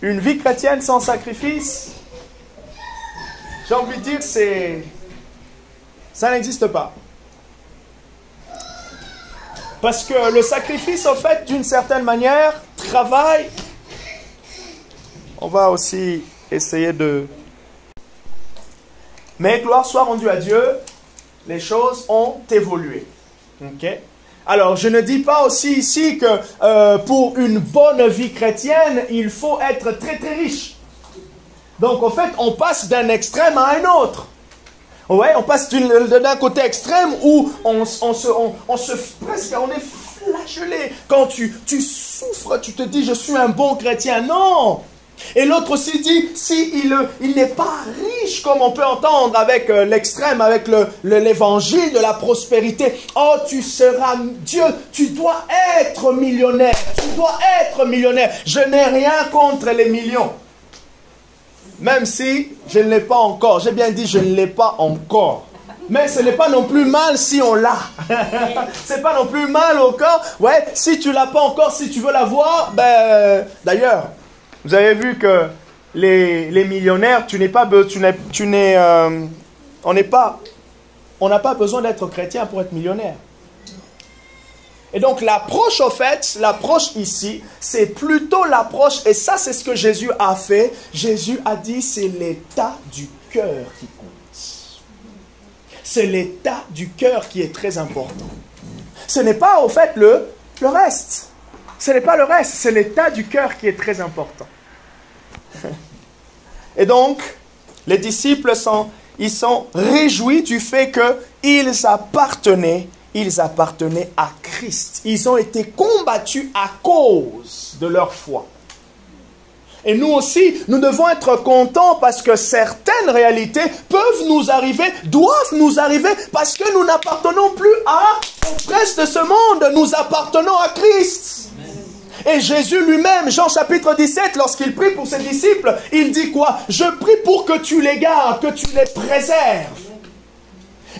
Une vie chrétienne sans sacrifice, j'ai envie de dire, ça n'existe pas. Parce que le sacrifice, en fait, d'une certaine manière, travaille. On va aussi essayer de... Mais gloire soit rendue à Dieu, les choses ont évolué. Ok? Alors, je ne dis pas aussi ici que pour une bonne vie chrétienne, il faut être très très riche. Donc, en fait, on passe d'un extrême à un autre. Ouais, on passe d'un côté extrême où on est flagellé. Quand tu souffres, tu te dis, je suis un bon chrétien. Non! Et l'autre aussi dit, il n'est pas riche, comme on peut entendre avec l'extrême, avec l'évangile de la prospérité. Oh, tu seras Dieu, tu dois être millionnaire, tu dois être millionnaire. Je n'ai rien contre les millions. Même si je ne l'ai pas encore. J'ai bien dit, je ne l'ai pas encore. Mais ce n'est pas non plus mal si on l'a. C'est pas non plus mal au corps. Ouais, si tu l'as pas encore, si tu veux l'avoir, ben, d'ailleurs, vous avez vu que les millionnaires, on n'a pas besoin d'être chrétien pour être millionnaire. Et donc l'approche, en fait, l'approche ici, c'est plutôt l'approche, et ça c'est ce que Jésus a fait. Jésus a dit, c'est l'état du cœur qui compte. C'est l'état du cœur qui est très important. Ce n'est pas, au fait, le reste. Ce n'est pas le reste, c'est l'état du cœur qui est très important. Et donc, les disciples sont réjouis du fait qu'ils appartenaient à Christ. Ils ont été combattus à cause de leur foi. Et nous aussi, nous devons être contents parce que certaines réalités peuvent nous arriver, doivent nous arriver, parce que nous n'appartenons plus au reste de ce monde, nous appartenons à Christ. Et Jésus lui-même, Jean chapitre 17, lorsqu'il prie pour ses disciples, il dit quoi? Je prie pour que tu les gardes, que tu les préserves.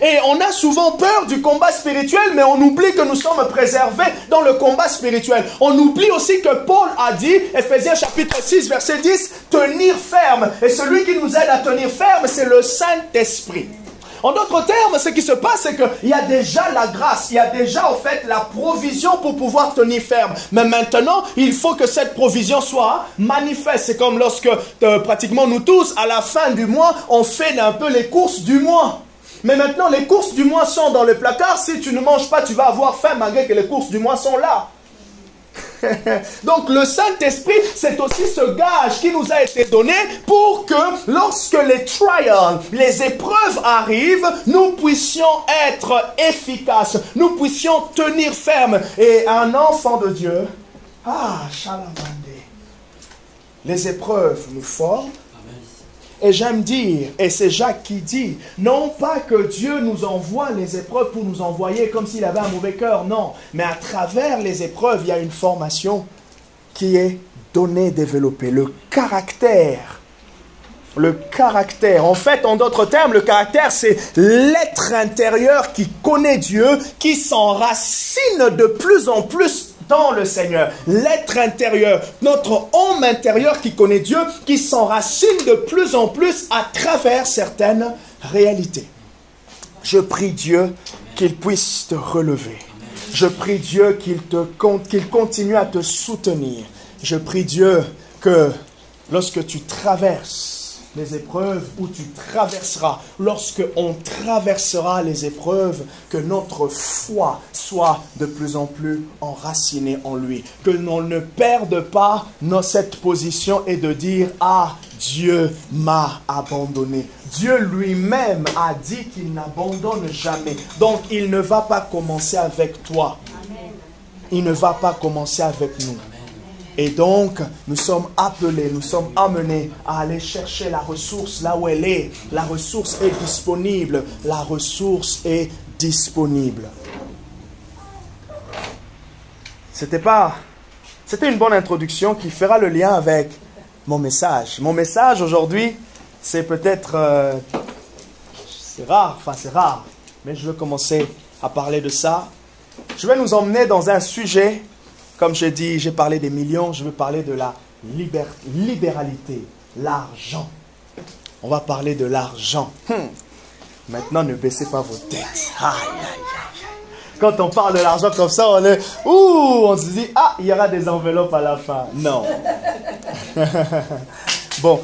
Et on a souvent peur du combat spirituel, mais on oublie que nous sommes préservés dans le combat spirituel. On oublie aussi que Paul a dit, Ephésiens chapitre 6, verset 10, tenir ferme. Et celui qui nous aide à tenir ferme, c'est le Saint-Esprit. En d'autres termes, ce qui se passe, c'est qu'il y a déjà la grâce, il y a déjà, en fait, la provision pour pouvoir tenir ferme. Mais maintenant, il faut que cette provision soit manifeste. C'est comme lorsque, pratiquement nous tous, à la fin du mois, on fait un peu les courses du mois. Mais maintenant, les courses du mois sont dans le placard. Si tu ne manges pas, tu vas avoir faim malgré que les courses du mois sont là. Donc le Saint-Esprit, c'est aussi ce gage qui nous a été donné pour que lorsque les trials, les épreuves arrivent, nous puissions être efficaces, nous puissions tenir ferme. Et un enfant de Dieu, Shalamande, les épreuves nous forment. Et j'aime dire, et c'est Jacques qui dit, non pas que Dieu nous envoie les épreuves pour nous envoyer comme s'il avait un mauvais cœur, non. Mais à travers les épreuves, il y a une formation qui est donnée, développée. Le caractère. Le caractère. En fait, en d'autres termes, le caractère, c'est l'être intérieur qui connaît Dieu, qui s'enracine de plus en plus dans le Seigneur, l'être intérieur, notre homme intérieur qui connaît Dieu, qui s'enracine de plus en plus à travers certaines réalités. Je prie Dieu qu'il puisse te relever. Je prie Dieu qu'il continue à te soutenir. Je prie Dieu que lorsque tu traverses les épreuves, où tu traverseras, lorsque on traversera les épreuves, que notre foi soit de plus en plus enracinée en lui, que l'on ne perde pas cette position et de dire « Ah, Dieu m'a abandonné ». Dieu lui-même a dit qu'il n'abandonne jamais. Donc, il ne va pas commencer avec toi. Il ne va pas commencer avec nous. Et donc, nous sommes appelés, nous sommes amenés à aller chercher la ressource là où elle est. La ressource est disponible. La ressource est disponible. C'était une bonne introduction qui fera le lien avec mon message. Mon message aujourd'hui, c'est peut-être... c'est rare, mais je veux commencer à parler de ça. Je vais nous emmener dans un sujet... Comme j'ai dit, j'ai parlé des millions, je veux parler de la libéralité, l'argent. On va parler de l'argent. Maintenant, ne baissez pas vos têtes. Aïe, aïe, aïe. Quand on parle de l'argent comme ça, on se dit, ah, il y aura des enveloppes à la fin. Non. Bon,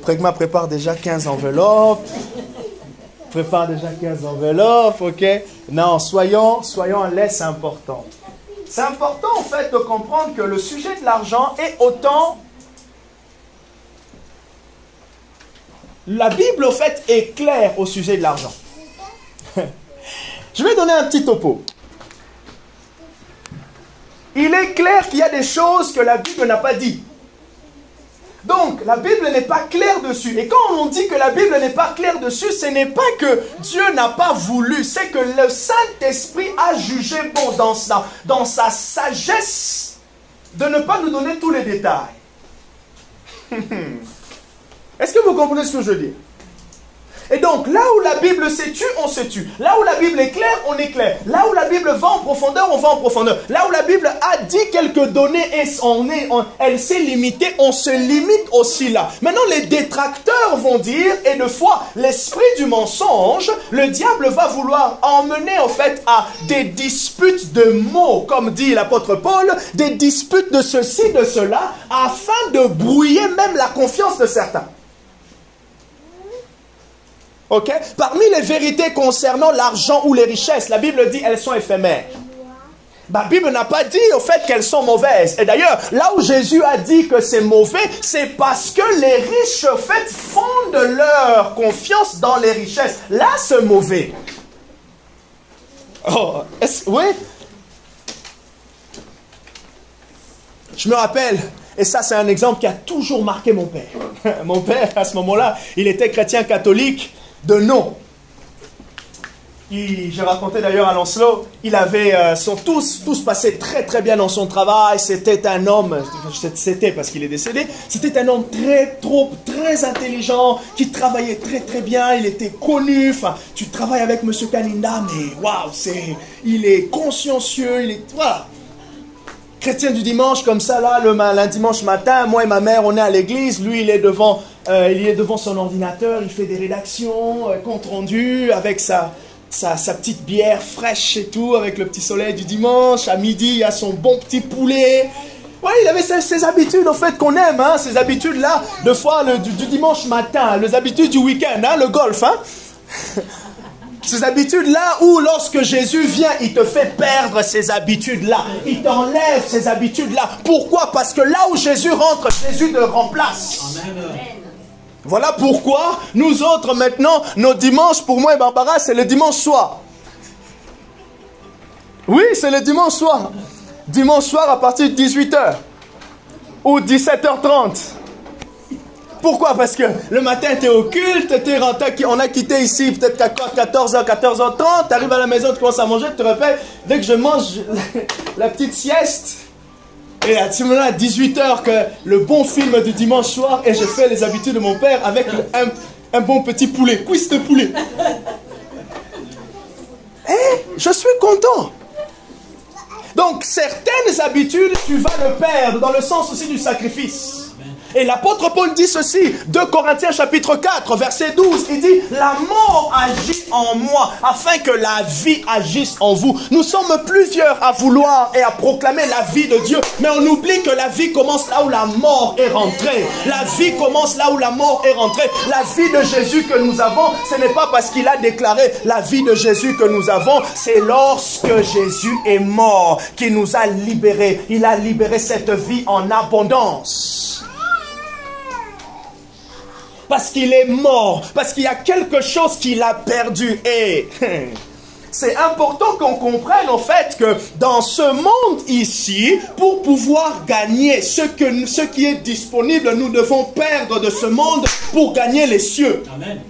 Pregma prépare déjà 15 enveloppes. Prépare déjà 15 enveloppes, ok? Non, soyons en l'aise, c'est important. C'est important, en fait, de comprendre que le sujet de l'argent est autant... La Bible, au fait, est claire au sujet de l'argent. Je vais donner un petit topo. Il est clair qu'il y a des choses que la Bible n'a pas dit. Donc, la Bible n'est pas claire dessus. Et quand on dit que la Bible n'est pas claire dessus, ce n'est pas que Dieu n'a pas voulu. C'est que le Saint-Esprit a jugé bon dans sa sagesse de ne pas nous donner tous les détails. Est-ce que vous comprenez ce que je dis? Et donc, là où la Bible se tue, on se tue. Là où la Bible est claire, on est clair. Là où la Bible va en profondeur, on va en profondeur. Là où la Bible a dit quelques données et elle s'est limitée, on se limite aussi là. Maintenant, les détracteurs vont dire, et de fois, l'esprit du mensonge, le diable va vouloir emmener en fait à des disputes de mots, comme dit l'apôtre Paul, des disputes de ceci, de cela, afin de brouiller même la confiance de certains. Ok? Parmi les vérités concernant l'argent ou les richesses, la Bible dit qu'elles sont éphémères. La Bible n'a pas dit au fait qu'elles sont mauvaises. Et d'ailleurs, là où Jésus a dit que c'est mauvais, c'est parce que les riches au fait fondent leur confiance dans les richesses. Là, c'est mauvais. Oh, oui? Je me rappelle, et ça c'est un exemple qui a toujours marqué mon père. Mon père, à ce moment-là, il était chrétien catholique. De nom. J'ai raconté d'ailleurs à Lancelot, il avait tous passé très très bien dans son travail. C'était un homme, c'était parce qu'il est décédé, c'était un homme très intelligent, qui travaillait très très bien, il était connu. Enfin, tu travailles avec M. Kalinda, mais waouh, il est consciencieux, il est... Voilà. Chrétien du dimanche, comme ça, là, le dimanche matin, moi et ma mère, on est à l'église. Lui, il est devant son ordinateur, il fait des rédactions, compte rendu, avec sa petite bière fraîche et tout, avec le petit soleil du dimanche. À midi, il a son bon petit poulet. Ouais, il avait ses habitudes, en fait, qu'on aime, hein, ces habitudes-là, de fois du dimanche matin, les habitudes du week-end, hein, le golf, hein. Ces habitudes-là où lorsque Jésus vient, il te fait perdre ces habitudes-là. Il t'enlève ces habitudes-là. Pourquoi? Parce que là où Jésus rentre, Jésus te remplace. Amen. Voilà pourquoi nous autres maintenant, nos dimanches, pour moi et Barbara, c'est le dimanche soir. Oui, c'est le dimanche soir. Dimanche soir à partir de 18h ou 17h30. Pourquoi? Parce que le matin, tu es au culte, on a quitté ici peut-être à 14h, 14h30, tu arrives à la maison, tu commences à manger, tu te rappelles, dès que je mange la petite sieste, et à ce moment-là, à 18h, que le bon film du dimanche soir, et je fais les habitudes de mon père avec un bon petit poulet, cuisse de poulet. Et je suis content. Donc, certaines habitudes, tu vas le perdre, dans le sens aussi du sacrifice. Et l'apôtre Paul dit ceci, 2 Corinthiens chapitre 4, verset 12, il dit, la mort agit en moi, afin que la vie agisse en vous. Nous sommes plusieurs à vouloir et à proclamer la vie de Dieu, mais on oublie que la vie commence là où la mort est rentrée. La vie commence là où la mort est rentrée. La vie de Jésus que nous avons, ce n'est pas parce qu'il a déclaré la vie de Jésus que nous avons, c'est lorsque Jésus est mort qu'il nous a libérés. Il a libéré cette vie en abondance. Parce qu'il est mort, parce qu'il y a quelque chose qu'il a perdu. Et c'est important qu'on comprenne en fait que dans ce monde ici, pour pouvoir gagner ce qui est disponible, nous devons perdre de ce monde pour gagner les cieux. Amen.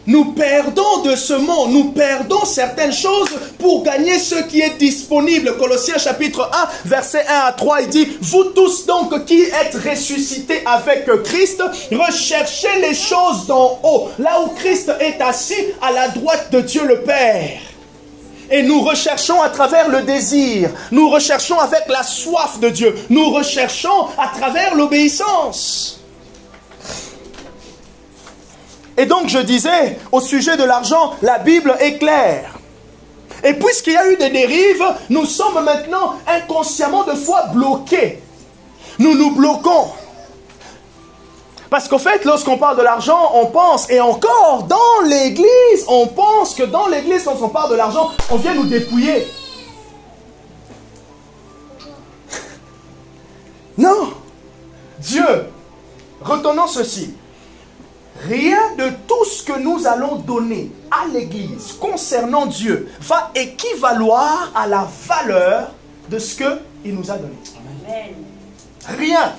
Nous perdons de ce monde, nous perdons certaines choses pour gagner ce qui est disponible. Colossiens chapitre 1, verset 1 à 3, il dit, vous tous donc qui êtes ressuscités avec Christ, recherchez les choses d'en haut, là où Christ est assis à la droite de Dieu le Père. Et nous recherchons à travers le désir. Nous recherchons avec la soif de Dieu. Nous recherchons à travers l'obéissance. Et donc je disais, au sujet de l'argent, la Bible est claire. Et puisqu'il y a eu des dérives, nous sommes maintenant inconsciemment de fois bloqués. Nous nous bloquons. Parce qu'au fait, lorsqu'on parle de l'argent, on pense, et encore, dans l'église, on pense que dans l'église, lorsqu'on parle de l'argent, on vient nous dépouiller. Non. Dieu, retenons ceci. Rien de tout ce que nous allons donner à l'église concernant Dieu va équivaloir à la valeur de ce qu'il nous a donné. Amen. Rien.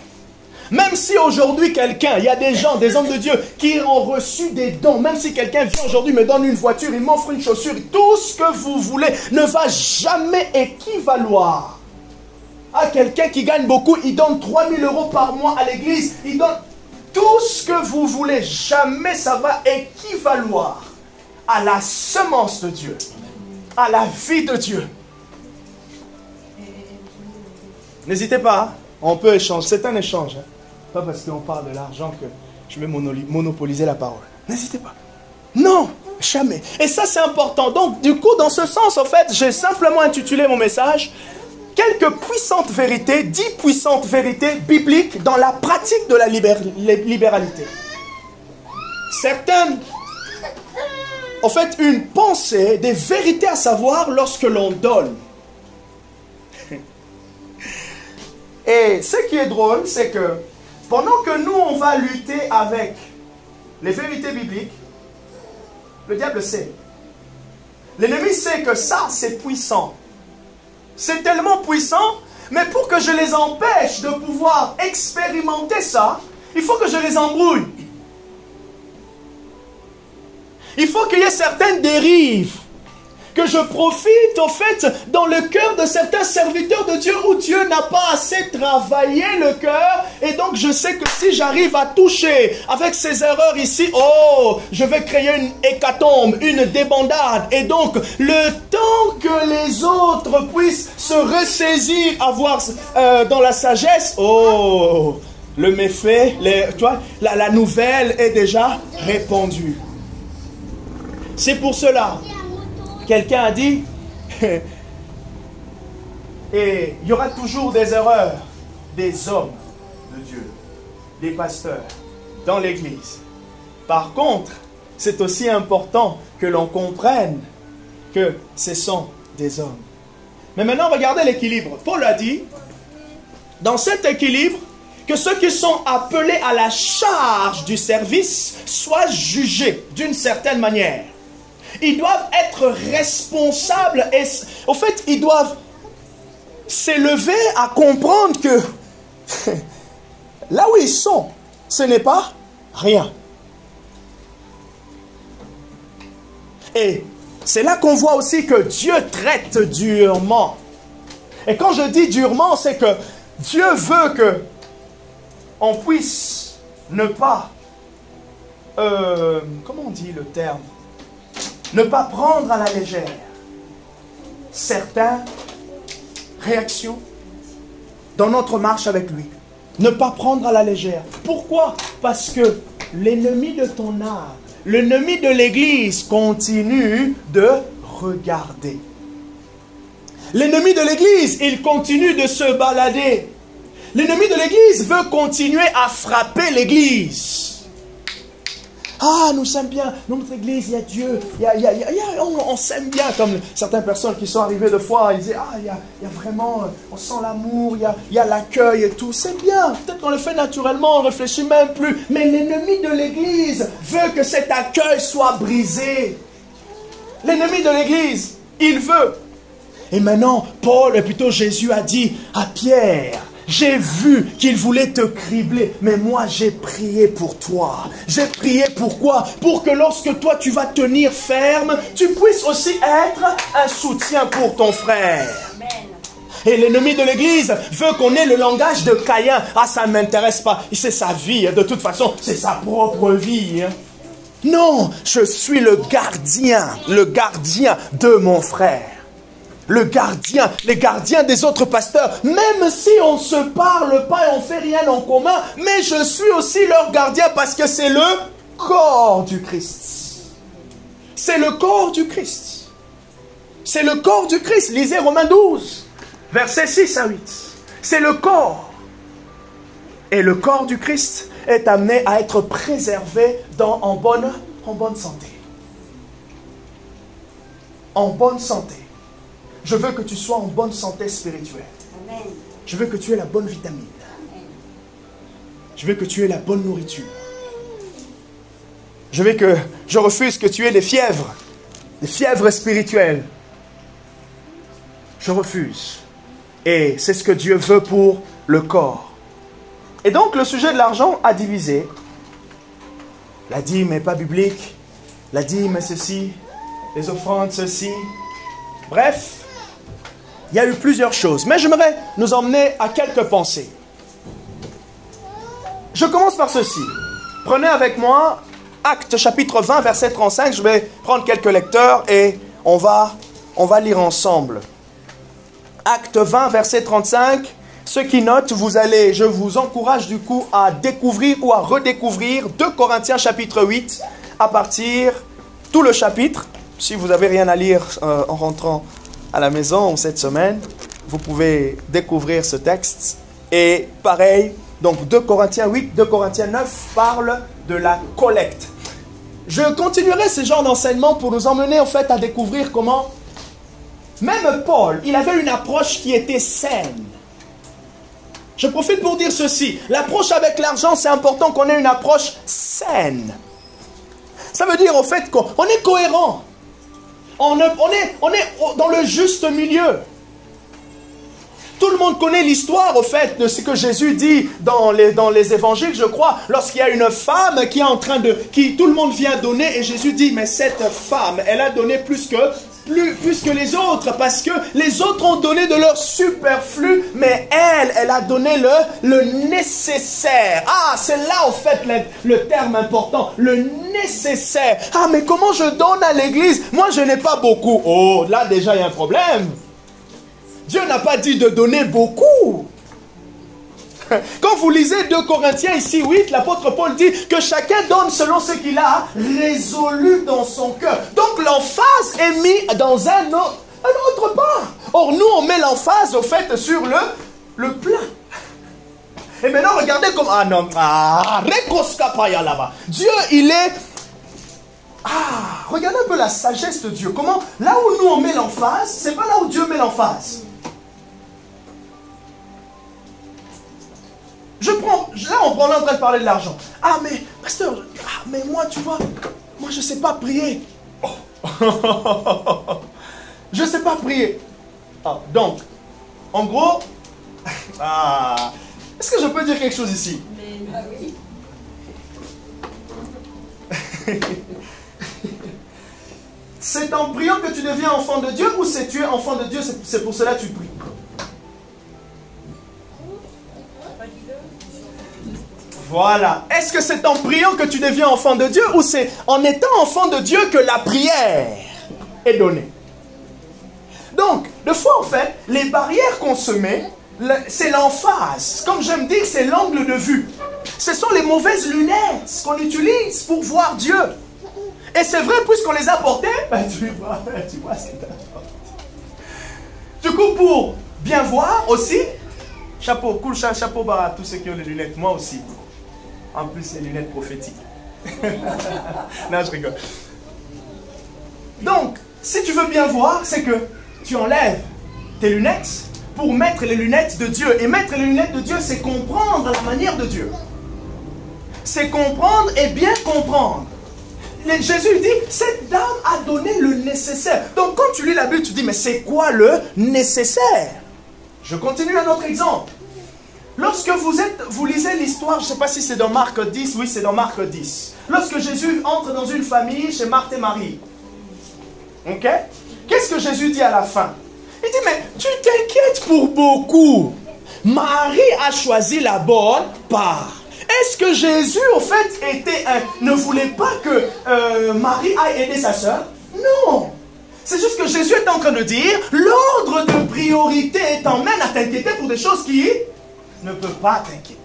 Même si aujourd'hui quelqu'un, il y a des gens, des hommes de Dieu qui ont reçu des dons, même si quelqu'un vient aujourd'hui, me donne une voiture, il m'offre une chaussure, tout ce que vous voulez ne va jamais équivaloir à quelqu'un qui gagne beaucoup, il donne 3 000 € par mois à l'église, il donne tout ce que vous voulez, jamais ça va équivaloir à la semence de Dieu, à la vie de Dieu. N'hésitez pas, on peut échanger, c'est un échange. Pas parce qu'on parle de l'argent que je vais monopoliser la parole. N'hésitez pas. Non, jamais. Et ça, c'est important. Donc, du coup, dans ce sens, en fait, j'ai simplement intitulé mon message « Quelques puissantes vérités, 10 puissantes vérités bibliques dans la pratique de la libéralité. » Certaines, en fait, une pensée, des vérités à savoir lorsque l'on donne. Et ce qui est drôle, c'est que pendant que nous, on va lutter avec les vérités bibliques, le diable sait. L'ennemi sait que ça, c'est puissant. C'est tellement puissant, mais pour que je les empêche de pouvoir expérimenter ça, il faut que je les embrouille. Il faut qu'il y ait certaines dérives, que je profite, au fait, dans le cœur de certains serviteurs de Dieu où Dieu n'a pas assez travaillé le cœur. Et donc, je sais que si j'arrive à toucher avec ces erreurs ici, oh, je vais créer une hécatombe, une débandade. Et donc, le temps que les autres puissent se ressaisir, avoir dans la sagesse, oh, le méfait, tu vois, la nouvelle est déjà répandue. C'est pour cela. Quelqu'un a dit, et il y aura toujours des erreurs des hommes de Dieu, des pasteurs, dans l'église. Par contre, c'est aussi important que l'on comprenne que ce sont des hommes. Mais maintenant, regardez l'équilibre. Paul a dit, dans cet équilibre, que ceux qui sont appelés à la charge du service soient jugés d'une certaine manière. Ils doivent être responsables et, au fait, ils doivent s'élever à comprendre que là où ils sont, ce n'est pas rien. Et c'est là qu'on voit aussi que Dieu traite durement. Et quand je dis durement, c'est que Dieu veut que on puisse ne pas, comment on dit le terme? Ne pas prendre à la légère certaines réactions dans notre marche avec lui. Ne pas prendre à la légère. Pourquoi? Parce que l'ennemi de ton âme, l'ennemi de l'église continue de regarder. L'ennemi de l'église, il continue de se balader. L'ennemi de l'église veut continuer à frapper l'église. Ah, nous sommes bien, dans notre église, il y a Dieu, on s'aime bien, comme certaines personnes qui sont arrivées de fois, ils disent, ah, il y a vraiment, on sent l'amour, il y a l'accueil et tout, c'est bien, peut-être qu'on le fait naturellement, on ne réfléchit même plus, mais l'ennemi de l'église veut que cet accueil soit brisé. L'ennemi de l'église, il veut. Et maintenant, Paul, et plutôt Jésus a dit à Pierre, j'ai vu qu'il voulait te cribler, mais moi j'ai prié pour toi. J'ai prié pourquoi? Pour que lorsque toi tu vas tenir ferme, tu puisses aussi être un soutien pour ton frère. Amen. Et l'ennemi de l'église veut qu'on ait le langage de Caïn. Ah, ça ne m'intéresse pas, c'est sa vie, de toute façon, c'est sa propre vie. Non, je suis le gardien de mon frère. le gardien, les gardiens des autres pasteurs. Même si on ne se parle pas et on ne fait rien en commun, mais je suis aussi leur gardien parce que c'est le corps du Christ. C'est le corps du Christ. C'est le corps du Christ. Lisez Romains 12, versets 6 à 8. C'est le corps. Et le corps du Christ est amené à être préservé en bonne santé. En bonne santé. Je veux que tu sois en bonne santé spirituelle. Amen. Je veux que tu aies la bonne vitamine. Amen. Je veux que tu aies la bonne nourriture. Je refuse que tu aies des fièvres spirituelles. Je refuse. Et c'est ce que Dieu veut pour le corps. Et donc le sujet de l'argent a divisé. La dîme n'est pas biblique. La dîme est ceci. Les offrandes ceci. Bref, il y a eu plusieurs choses. Mais j'aimerais nous emmener à quelques pensées. Je commence par ceci. Prenez avec moi Actes chapitre 20, verset 35. Je vais prendre quelques lecteurs et on va lire ensemble. Actes 20, verset 35. Ceux qui notent, je vous encourage du coup à découvrir ou à redécouvrir 2 Corinthiens chapitre 8 à partir tout le chapitre. Si vous n'avez rien à lire en rentrant à la maison ou cette semaine, vous pouvez découvrir ce texte. Et pareil, donc 2 Corinthiens 8, 2 Corinthiens 9 parlent de la collecte. Je continuerai ce genre d'enseignement pour nous emmener en fait à découvrir comment même Paul, il avait une approche qui était saine. Je profite pour dire ceci. L'approche avec l'argent, c'est important qu'on ait une approche saine. Ça veut dire en fait qu'on est cohérent. On est dans le juste milieu. Tout le monde connaît l'histoire, au fait, de ce que Jésus dit dans les évangiles, je crois, lorsqu'il y a une femme qui est en train tout le monde vient donner, et Jésus dit, mais cette femme, elle a donné plus que les autres, parce que les autres ont donné de leur superflu, mais elle a donné le nécessaire. Ah, c'est là, au fait, le terme important, le nécessaire. Ah, mais comment je donne à l'église? Moi, je n'ai pas beaucoup. Oh, là, déjà, il y a un problème. Dieu n'a pas dit de donner beaucoup. Quand vous lisez 2 Corinthiens ici 8, l'apôtre Paul dit que chacun donne selon ce qu'il a résolu dans son cœur. Donc l'emphase est mise dans un autre part. Or nous on met l'emphase au fait sur le plein. Et maintenant regardez comme Dieu il est regardez un peu la sagesse de Dieu. Comment là où nous on met l'emphase, c'est pas là où Dieu met l'emphase. Là, on est en train de parler de l'argent. Ah, mais, pasteur, mais moi, tu vois, moi, je ne sais pas prier. Oh. Je ne sais pas prier. Donc, en gros, est-ce que je peux dire quelque chose ici? Oui. C'est en priant que tu deviens enfant de Dieu ou c'est tu es enfant de Dieu, c'est pour cela que tu pries? Voilà. Est-ce que c'est en priant que tu deviens enfant de Dieu ou c'est en étant enfant de Dieu que la prière est donnée? Donc, de fois en fait, les barrières qu'on se met, c'est l'emphase. Comme j'aime dire, c'est l'angle de vue. Ce sont les mauvaises lunettes qu'on utilise pour voir Dieu. Et c'est vrai, puisqu'on les a portées, tu vois ce que tu as. Du coup, pour bien voir aussi, chapeau, cool, chapeau bas à tous ceux qui ont les lunettes, moi aussi. En plus, les lunettes prophétiques. Non, je rigole. Donc, si tu veux bien voir, c'est que tu enlèves tes lunettes pour mettre les lunettes de Dieu. Et mettre les lunettes de Dieu, c'est comprendre la manière de Dieu. C'est comprendre et bien comprendre. Jésus dit, cette dame a donné le nécessaire. Donc, quand tu lis la Bible, tu dis, mais c'est quoi le nécessaire? Je continue un autre exemple. Lorsque vous lisez l'histoire, je ne sais pas si c'est dans Marc 10, oui c'est dans Marc 10. Lorsque Jésus entre dans une famille chez Marthe et Marie. Ok? Qu'est-ce que Jésus dit à la fin? Il dit, mais tu t'inquiètes pour beaucoup. Marie a choisi la bonne part. Est-ce que Jésus, au fait, ne voulait pas que Marie aille aider sa sœur? Non. C'est juste que Jésus est en train de dire, l'ordre de priorité t'emmène à t'inquiéter pour des choses qui ne peuvent pas t'inquiéter.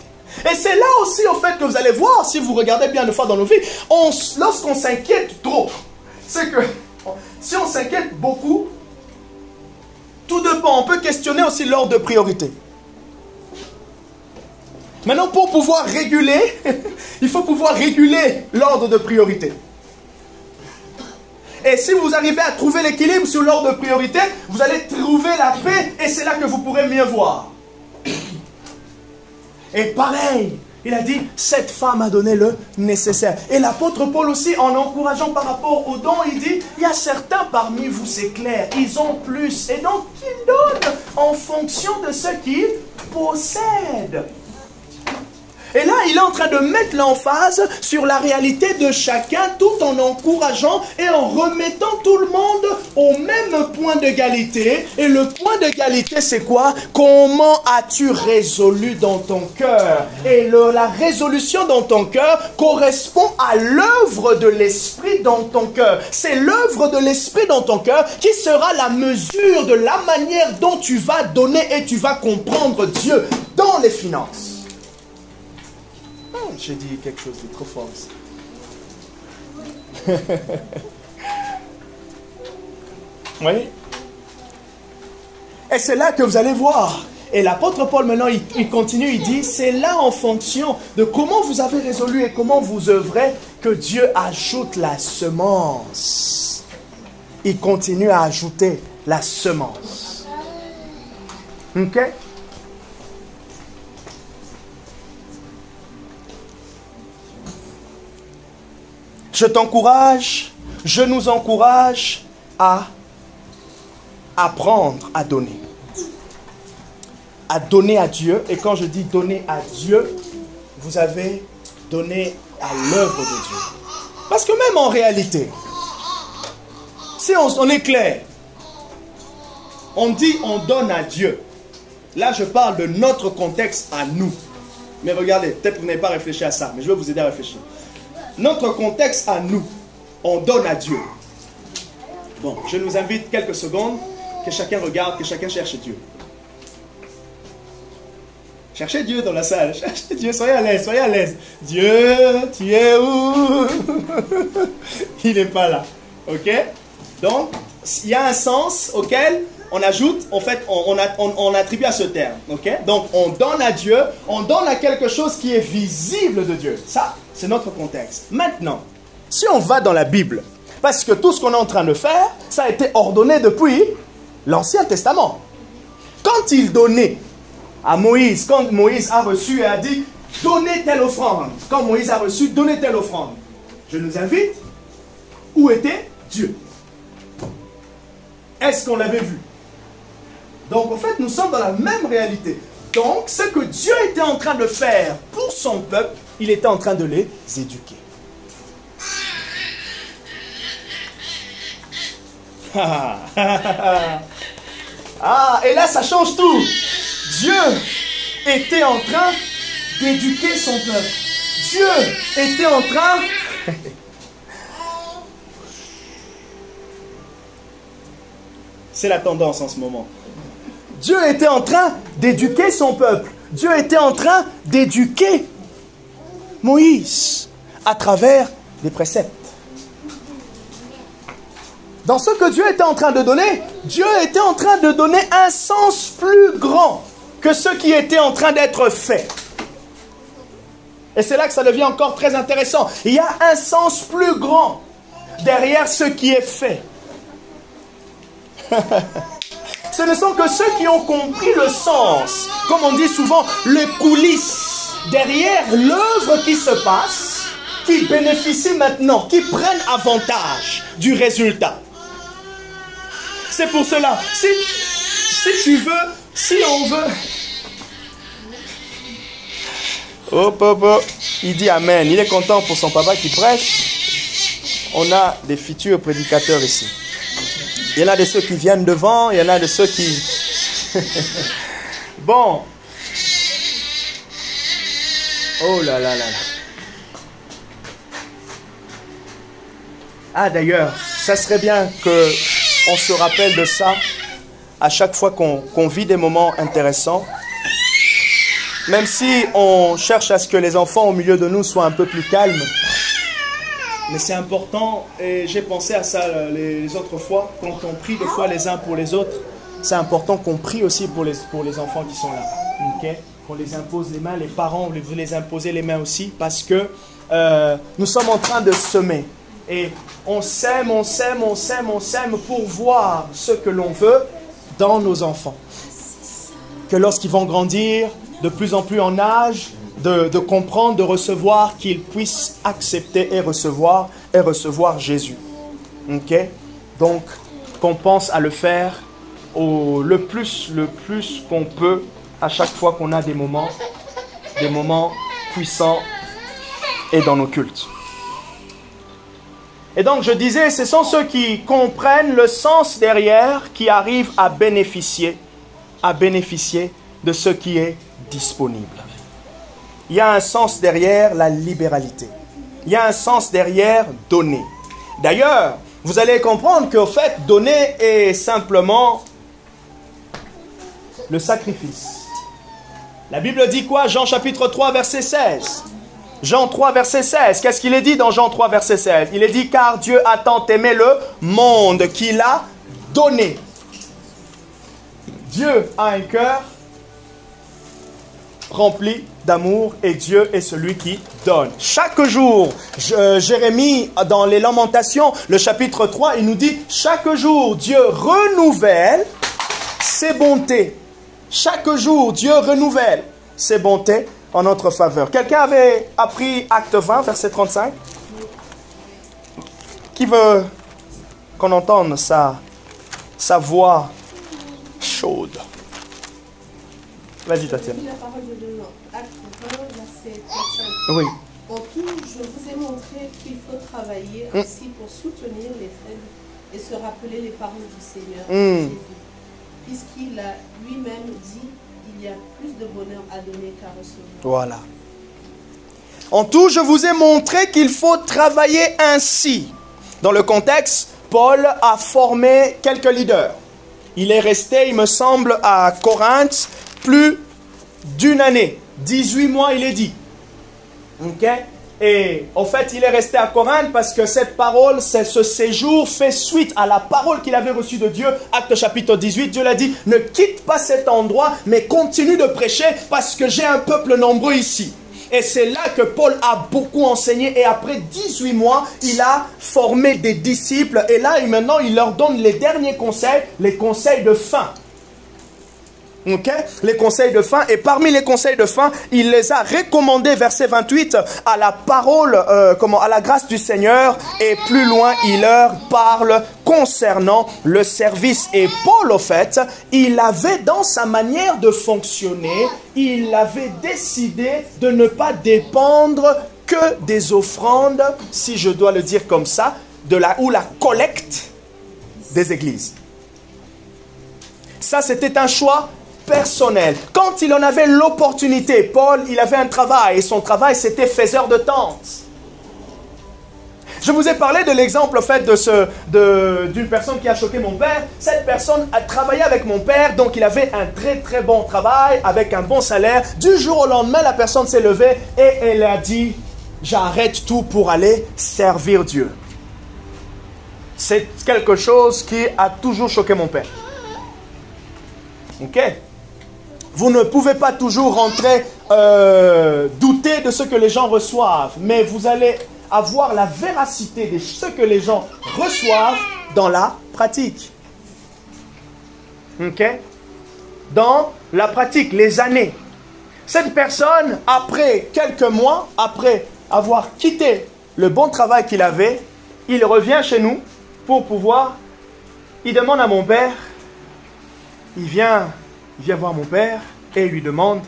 Et c'est là aussi, au fait, que vous allez voir, si vous regardez bien une fois dans nos vies, lorsqu'on s'inquiète trop, c'est que si on s'inquiète beaucoup, tout dépend, on peut questionner aussi l'ordre de priorité. Maintenant, pour pouvoir réguler, il faut pouvoir réguler l'ordre de priorité. Et si vous arrivez à trouver l'équilibre sur l'ordre de priorité, vous allez trouver la paix et c'est là que vous pourrez mieux voir. Et pareil, il a dit, cette femme a donné le nécessaire. Et l'apôtre Paul aussi, en encourageant par rapport aux dons, il dit, il y a certains parmi vous, c'est clair, ils ont plus. Et donc, ils donnent en fonction de ce qu'ils possèdent. Et là, il est en train de mettre l'emphase sur la réalité de chacun tout en encourageant et en remettant tout le monde au même point d'égalité. Et le point d'égalité, c'est quoi? Comment as-tu résolu dans ton cœur? Et la résolution dans ton cœur correspond à l'œuvre de l'Esprit dans ton cœur. C'est l'œuvre de l'Esprit dans ton cœur qui sera la mesure de la manière dont tu vas donner et tu vas comprendre Dieu dans les finances. J'ai dit quelque chose de trop fort. Oui. Et c'est là que vous allez voir. Et l'apôtre Paul, maintenant, il continue, il dit, c'est là en fonction de comment vous avez résolu et comment vous œuvrez que Dieu ajoute la semence. Il continue à ajouter la semence. Ok? Je t'encourage, je nous encourage à apprendre à donner. À donner à Dieu. Et quand je dis donner à Dieu, vous avez donné à l'œuvre de Dieu. Parce que même en réalité, si on est clair, on dit on donne à Dieu. Là, je parle de notre contexte à nous. Mais regardez, peut-être que vous n'avez pas réfléchi à ça, mais je vais vous aider à réfléchir. Notre contexte à nous, on donne à Dieu. Bon, je nous invite quelques secondes, que chacun regarde, que chacun cherche Dieu. Cherchez Dieu dans la salle, cherchez Dieu, soyez à l'aise, soyez à l'aise. Dieu, tu es où? Il n'est pas là, ok? Donc, il y a un sens auquel on ajoute, en fait, on attribue à ce terme, ok? Donc, on donne à Dieu, on donne à quelque chose qui est visible de Dieu. Ça, c'est notre contexte. Maintenant, si on va dans la Bible, parce que tout ce qu'on est en train de faire, ça a été ordonné depuis l'Ancien Testament. Quand il donnait à Moïse, quand Moïse a reçu et a dit, donnez telle offrande. Quand Moïse a reçu, donnez telle offrande. Je nous invite, où était Dieu? Est-ce qu'on l'avait vu? Donc, en fait, nous sommes dans la même réalité. Donc, ce que Dieu était en train de faire pour son peuple, il était en train de les éduquer. Ah, et là, ça change tout. Dieu était en train d'éduquer son peuple. Dieu était en train... C'est la tendance en ce moment. Dieu était en train d'éduquer son peuple. Dieu était en train d'éduquer Moïse à travers des préceptes. Dans ce que Dieu était en train de donner, Dieu était en train de donner un sens plus grand que ce qui était en train d'être fait. Et c'est là que ça devient encore très intéressant. Il y a un sens plus grand derrière ce qui est fait. Ce ne sont que ceux qui ont compris le sens, comme on dit souvent, les coulisses derrière l'œuvre qui se passe, qui bénéficient maintenant, qui prennent avantage du résultat. C'est pour cela, si tu veux, si on veut... Oh papa, il dit amen, il est content pour son papa qui prêche. On a des futurs prédicateurs ici. Il y en a de ceux qui viennent devant, il y en a de ceux qui... Bon. Oh là là là là. Ah d'ailleurs, ça serait bien que on se rappelle de ça à chaque fois qu'on vit des moments intéressants. Même si on cherche à ce que les enfants au milieu de nous soient un peu plus calmes. Mais c'est important, et j'ai pensé à ça les autres fois, quand on prie des fois les uns pour les autres, c'est important qu'on prie aussi pour les enfants qui sont là. Okay? Qu'on les impose les mains, les parents, vous les imposez les mains aussi, parce que nous sommes en train de semer. Et on sème, on sème, on sème, on sème pour voir ce que l'on veut dans nos enfants. Que lorsqu'ils vont grandir de plus en plus en âge, de comprendre, de recevoir, qu'ils puissent accepter et recevoir Jésus. Ok? Donc, qu'on pense à le faire le plus qu'on peut à chaque fois qu'on a des moments puissants et dans nos cultes. Et donc, je disais, ce sont ceux qui comprennent le sens derrière qui arrivent à bénéficier de ce qui est disponible. Il y a un sens derrière la libéralité. Il y a un sens derrière donner. D'ailleurs, vous allez comprendre qu'au fait, donner est simplement le sacrifice. La Bible dit quoi? Jean chapitre 3, verset 16. Jean 3, verset 16. Qu'est-ce qu'il est dit dans Jean 3, verset 16? Il est dit, car Dieu a tant aimé le monde qu'il a donné. Dieu a un cœur rempli d'amour et Dieu est celui qui donne. Chaque jour, Jérémie, dans les Lamentations, le chapitre 3, il nous dit, chaque jour, Dieu renouvelle ses bontés. Chaque jour, Dieu renouvelle ses bontés en notre faveur. Quelqu'un avait appris Acte 20, verset 35? Qui veut qu'on entende sa voix chaude? Vas-y, Tatiana. La parole de Acte 20, verset 35. Oui. En tout, je vous ai montré qu'il faut travailler ainsi pour soutenir les faibles et se rappeler les paroles du Seigneur Jésus. Puisqu'il a lui-même dit, il y a plus de bonheur à donner qu'à recevoir. Voilà. En tout, je vous ai montré qu'il faut travailler ainsi. Dans le contexte, Paul a formé quelques leaders. Il est resté, il me semble, à Corinthe plus d'une année. 18 mois, il est dit. Ok? Et en fait, il est resté à Corinthe parce que cette parole, ce séjour fait suite à la parole qu'il avait reçue de Dieu. Acte chapitre 18, Dieu l'a dit, ne quitte pas cet endroit, mais continue de prêcher parce que j'ai un peuple nombreux ici. Et c'est là que Paul a beaucoup enseigné et après 18 mois, il a formé des disciples. Et là, maintenant, il leur donne les derniers conseils, les conseils de fin. Okay? Les conseils de fin, et parmi les conseils de fin, il les a recommandés, verset 28, à la parole, à la grâce du Seigneur, et plus loin, il leur parle concernant le service. Et Paul, au fait, il avait dans sa manière de fonctionner, il avait décidé de ne pas dépendre que des offrandes, si je dois le dire comme ça, ou la collecte des églises. Ça, c'était un choix personnel. Quand il en avait l'opportunité, Paul, il avait un travail et son travail, c'était faiseur de tentes. Je vous ai parlé de l'exemple fait d'une personne qui a choqué mon père. Cette personne a travaillé avec mon père, donc il avait un très très bon travail avec un bon salaire. Du jour au lendemain, la personne s'est levée et elle a dit, j'arrête tout pour aller servir Dieu. C'est quelque chose qui a toujours choqué mon père. Ok? Vous ne pouvez pas toujours rentrer, douter de ce que les gens reçoivent, mais vous allez avoir la véracité de ce que les gens reçoivent dans la pratique. Ok? Dans la pratique, les années. Cette personne, après quelques mois, après avoir quitté le bon travail qu'il avait, il revient chez nous pour pouvoir, il demande à mon père, il vient voir mon père et lui demande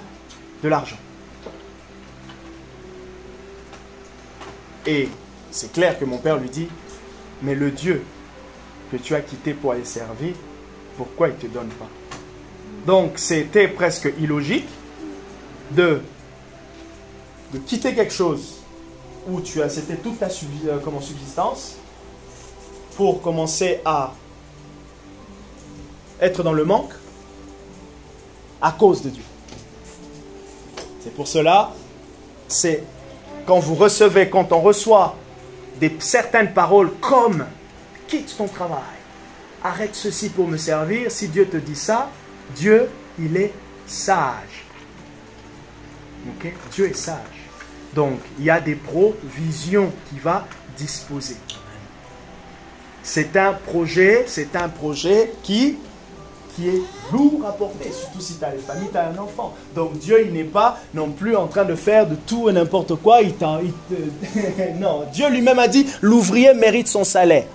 de l'argent. Et c'est clair que mon père lui dit, mais le Dieu que tu as quitté pour aller servir, pourquoi il ne te donne pas? Donc c'était presque illogique de quitter quelque chose où c'était toute ta subsistance pour commencer à être dans le manque à cause de Dieu. C'est pour cela, c'est quand vous recevez, quand on reçoit certaines paroles comme « quitte ton travail, arrête ceci pour me servir », si Dieu te dit ça, Dieu, il est sage. Okay? Dieu est sage. Donc, il y a des provisions qu'il va disposer. C'est un projet qui est lourd à porter, surtout si tu as une famille, tu as un enfant. Donc Dieu, il n'est pas non plus en train de faire de tout et n'importe quoi. Non, Dieu lui-même a dit, l'ouvrier mérite son salaire.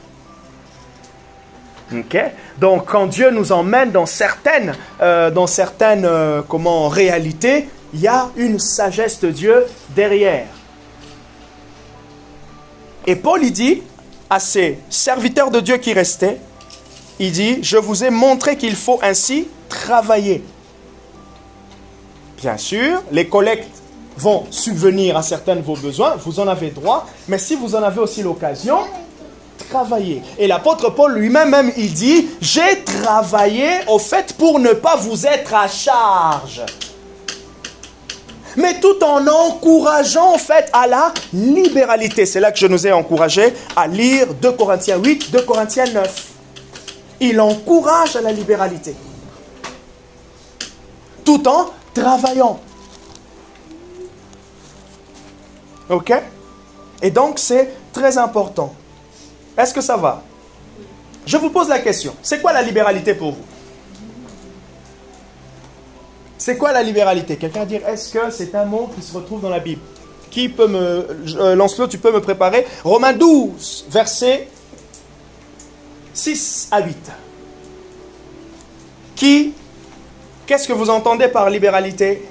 Okay? Donc quand Dieu nous emmène dans certaines réalités, il y a une sagesse de Dieu derrière. Et Paul, il dit à ces serviteurs de Dieu qui restaient, il dit, je vous ai montré qu'il faut ainsi travailler. Bien sûr, les collectes vont subvenir à certains de vos besoins, vous en avez droit, mais si vous en avez aussi l'occasion, travaillez. Et l'apôtre Paul lui-même, il dit, j'ai travaillé au fait pour ne pas vous être à charge. Mais tout en encourageant en fait à la libéralité. C'est là que je nous ai encouragé à lire 2 Corinthiens 8, 2 Corinthiens 9. Il encourage à la libéralité. Tout en travaillant. Ok? Et donc c'est très important. Est-ce que ça va? Je vous pose la question. C'est quoi la libéralité pour vous? C'est quoi la libéralité? Quelqu'un va dire, est-ce que c'est un mot qui se retrouve dans la Bible? Qui peut Lancelot, tu peux me préparer? Romains 12, versets 6 à 8. Qu'est-ce que vous entendez par libéralité?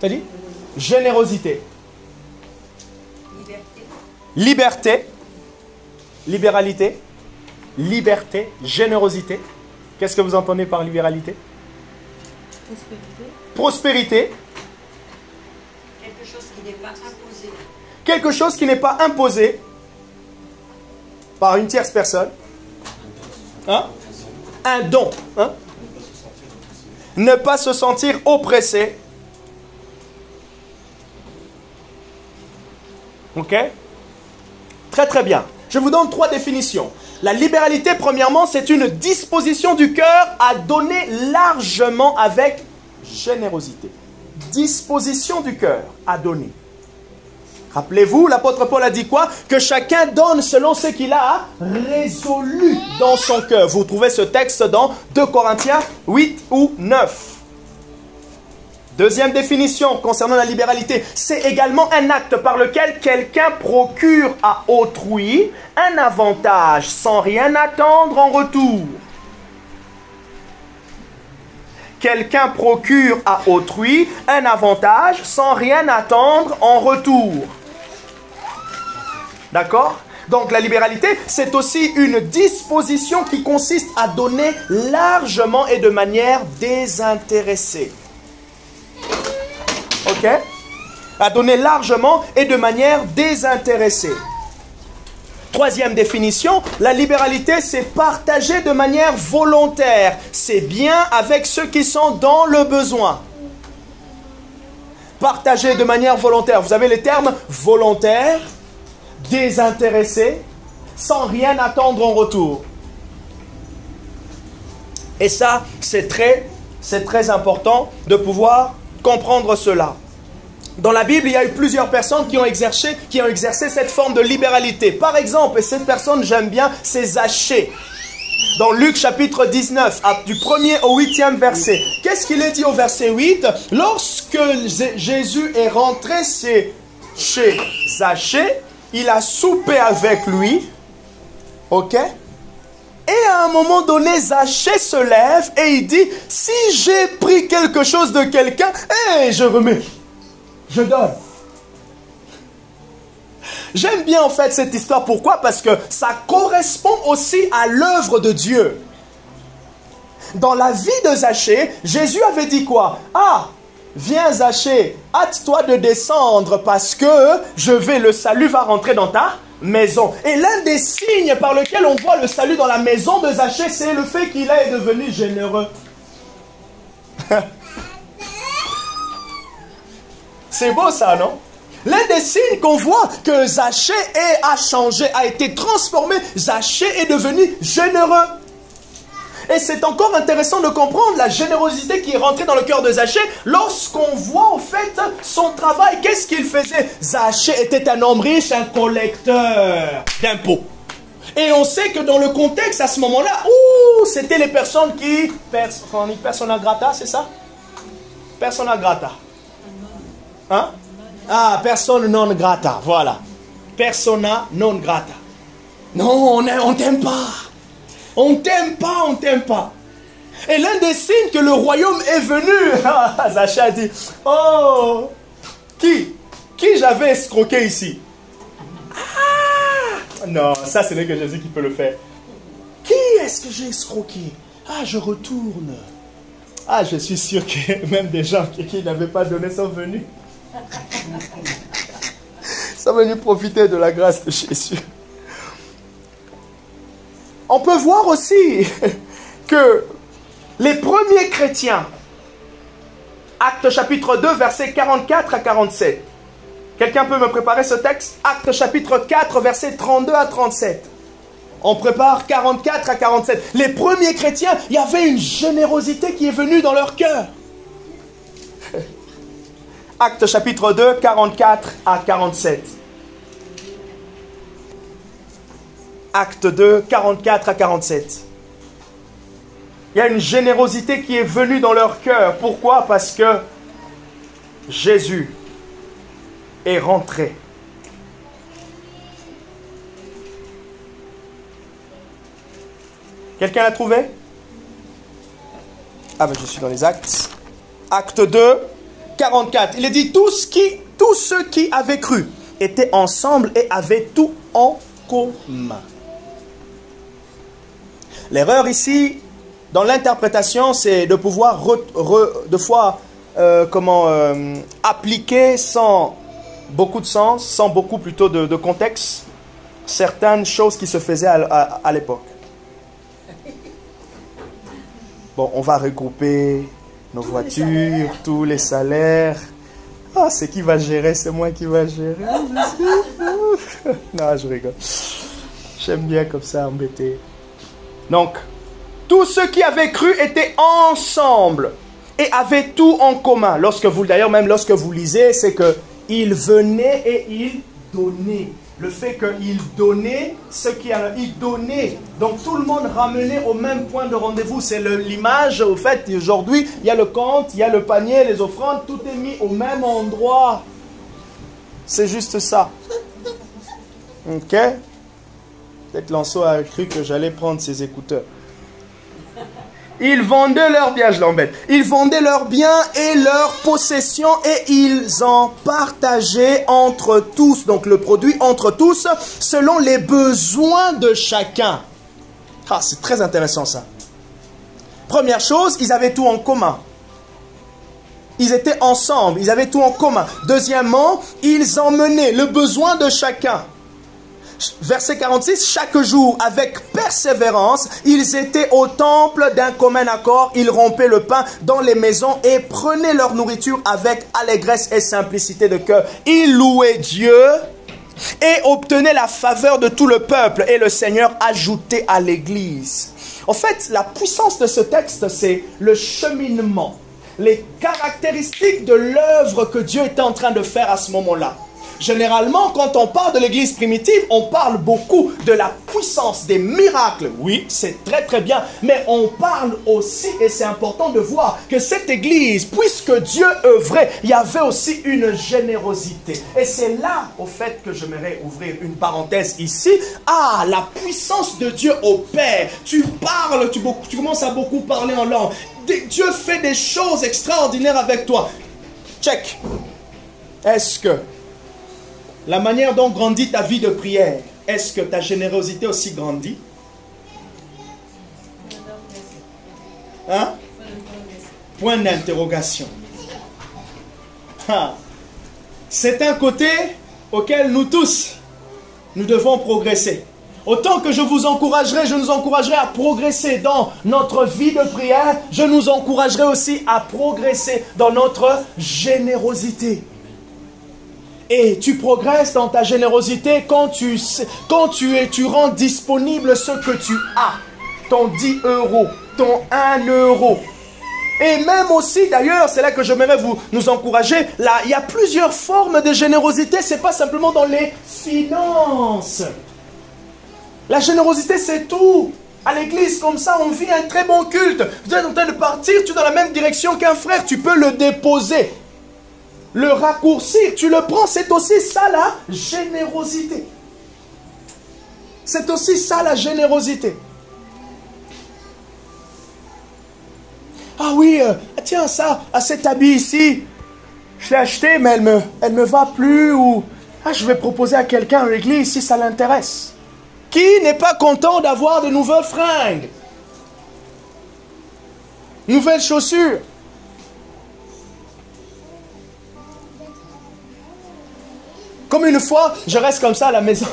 T'as dit? Générosité. Liberté. Libéralité. Liberté. Générosité. Qu'est-ce que vous entendez par libéralité? Prospérité. Quelque chose qui n'est pas imposé. Quelque chose qui n'est pas imposé par une tierce personne. Hein? Un don. Hein? Ne pas se sentir oppressé. Ok? Très très bien. Je vous donne 3 définitions. La libéralité, premièrement, c'est une disposition du cœur à donner largement avec générosité. Disposition du cœur à donner. Rappelez-vous, l'apôtre Paul a dit quoi? Que chacun donne selon ce qu'il a résolu dans son cœur. Vous trouvez ce texte dans 2 Corinthiens 8 ou 9. Deuxième définition concernant la libéralité, c'est également un acte par lequel quelqu'un procure à autrui un avantage sans rien attendre en retour. Quelqu'un procure à autrui un avantage sans rien attendre en retour. D'accord? Donc la libéralité, c'est aussi une disposition qui consiste à donner largement et de manière désintéressée. Ok? À donner largement et de manière désintéressée. Troisième définition, la libéralité, c'est partager de manière volontaire. C'est bien avec ceux qui sont dans le besoin. Partager de manière volontaire. Vous avez les termes volontaire, désintéressé, sans rien attendre en retour. Et ça, c'est très important de pouvoir comprendre cela. Dans la Bible, il y a eu plusieurs personnes qui ont exercé cette forme de libéralité. Par exemple, et cette personne, j'aime bien, c'est Zachée. Dans Luc chapitre 19, du 1er au 8e verset. Qu'est-ce qu'il est dit au verset 8? Lorsque Jésus est rentré chez Zachée, il a soupé avec lui. Ok? Et à un moment donné, Zachée se lève et il dit, si j'ai pris quelque chose de quelqu'un, je remets, je donne. J'aime bien en fait cette histoire. Pourquoi? Parce que ça correspond aussi à l'œuvre de Dieu. Dans la vie de Zachée, Jésus avait dit quoi? Ah, viens Zachée, hâte-toi de descendre parce que le salut va rentrer dans ta maison. Et l'un des signes par lequel on voit le salut dans la maison de Zachée, c'est le fait qu'il est devenu généreux. C'est beau ça, non? L'un des signes qu'on voit que Zachée a changé, a été transformé, Zachée est devenu généreux. Et c'est encore intéressant de comprendre la générosité qui est rentrée dans le cœur de Zachée lorsqu'on voit en fait son travail. Qu'est-ce qu'il faisait? Zachée était un homme riche, un collecteur d'impôts. Et on sait que dans le contexte à ce moment-là, c'était les personnes qui... persona grata, c'est ça? Persona grata. Hein? Ah, persona non grata, voilà. Persona non grata. Non, on t'aime pas. On t'aime pas, on t'aime pas. Et l'un des signes que le royaume est venu, Zachée a dit, oh, qui j'avais escroqué ici? Ah, non, ça ce n'est que Jésus qui peut le faire. Qui est-ce que j'ai escroqué? Ah, je retourne. Ah, je suis sûr que même des gens qui n'avaient pas donné sont venus. Sont venus profiter de la grâce de Jésus. On peut voir aussi que les premiers chrétiens, Actes chapitre 2, versets 44 à 47. Quelqu'un peut me préparer ce texte? Actes chapitre 4, versets 32 à 37. On prépare 44 à 47. Les premiers chrétiens, il y avait une générosité qui est venue dans leur cœur. Actes chapitre 2, 44 à 47. Acte 2, 44 à 47. Il y a une générosité qui est venue dans leur cœur. Pourquoi? Parce que Jésus est rentré. Quelqu'un l'a trouvé? Ah ben je suis dans les actes. Acte 2, 44. Il est dit, tous ceux qui avaient cru étaient ensemble et avaient tout en commun. L'erreur ici, dans l'interprétation, c'est de pouvoir appliquer sans beaucoup de sens, sans beaucoup plutôt de contexte, certaines choses qui se faisaient à l'époque. Bon, on va regrouper nos voitures, tous les salaires. Ah, c'est qui va gérer? C'est moi qui va gérer. Non, je rigole. J'aime bien comme ça, embêter. Donc, tous ceux qui avaient cru étaient ensemble et avaient tout en commun. D'ailleurs, même lorsque vous lisez, c'est qu'ils venaient et ils donnaient. Le fait qu'ils donnaient ce qui a... Ils donnaient. Donc, tout le monde ramenait au même point de rendez-vous. C'est l'image, au fait, aujourd'hui, il y a le compte, il y a le panier, les offrandes, tout est mis au même endroit. C'est juste ça. Ok? Peut-être Lanceau a cru que j'allais prendre ses écouteurs. Ils vendaient leurs biens, je l'embête. Ils vendaient leurs biens et leurs possessions et ils en partageaient entre tous. Donc le produit entre tous selon les besoins de chacun. Ah, c'est très intéressant ça. Première chose, ils avaient tout en commun. Ils étaient ensemble, ils avaient tout en commun. Deuxièmement, ils emmenaient le besoin de chacun. Verset 46, chaque jour, avec persévérance, ils étaient au temple d'un commun accord, ils rompaient le pain dans les maisons et prenaient leur nourriture avec allégresse et simplicité de cœur. Ils louaient Dieu et obtenaient la faveur de tout le peuple et le Seigneur ajoutait à l'Église. En fait, la puissance de ce texte, c'est le cheminement, les caractéristiques de l'œuvre que Dieu était en train de faire à ce moment-là. Généralement, quand on parle de l'église primitive, on parle beaucoup de la puissance des miracles. Oui, c'est très très bien. Mais on parle aussi, et c'est important de voir, que cette église, puisque Dieu œuvrait, il y avait aussi une générosité. Et c'est là, au fait, que j'aimerais ouvrir une parenthèse ici. Ah, la puissance de Dieu opère. Tu parles, tu commences à beaucoup parler en langue. Dieu fait des choses extraordinaires avec toi. Check. Est-ce que la manière dont grandit ta vie de prière, est-ce que ta générosité aussi grandit? Hein? Point d'interrogation. C'est un côté auquel nous tous, Nous devons progresser. Autant que je vous encouragerai, je nous encouragerai à progresser dans notre vie de prière, je nous encouragerai aussi à progresser dans notre générosité. Et tu progresses dans ta générosité quand tu rends disponible ce que tu as. Ton 10 €, ton 1 €. Et même aussi, d'ailleurs, c'est là que j'aimerais nous encourager, là, il y a plusieurs formes de générosité, ce n'est pas simplement dans les finances. La générosité, c'est tout. À l'église, comme ça, on vit un très bon culte. Vous êtes en train de partir, tu es dans la même direction qu'un frère, tu peux le déposer, le raccourcir, tu le prends, c'est aussi ça la générosité. C'est aussi ça la générosité. Ah oui, tiens ça, à cet habit ici, je l'ai acheté mais elle me va plus, ou je vais proposer à quelqu'un à l'église si ça l'intéresse. Qui n'est pas content d'avoir de nouvelles fringues? Nouvelles chaussures? Comme une fois, je reste comme ça à la maison,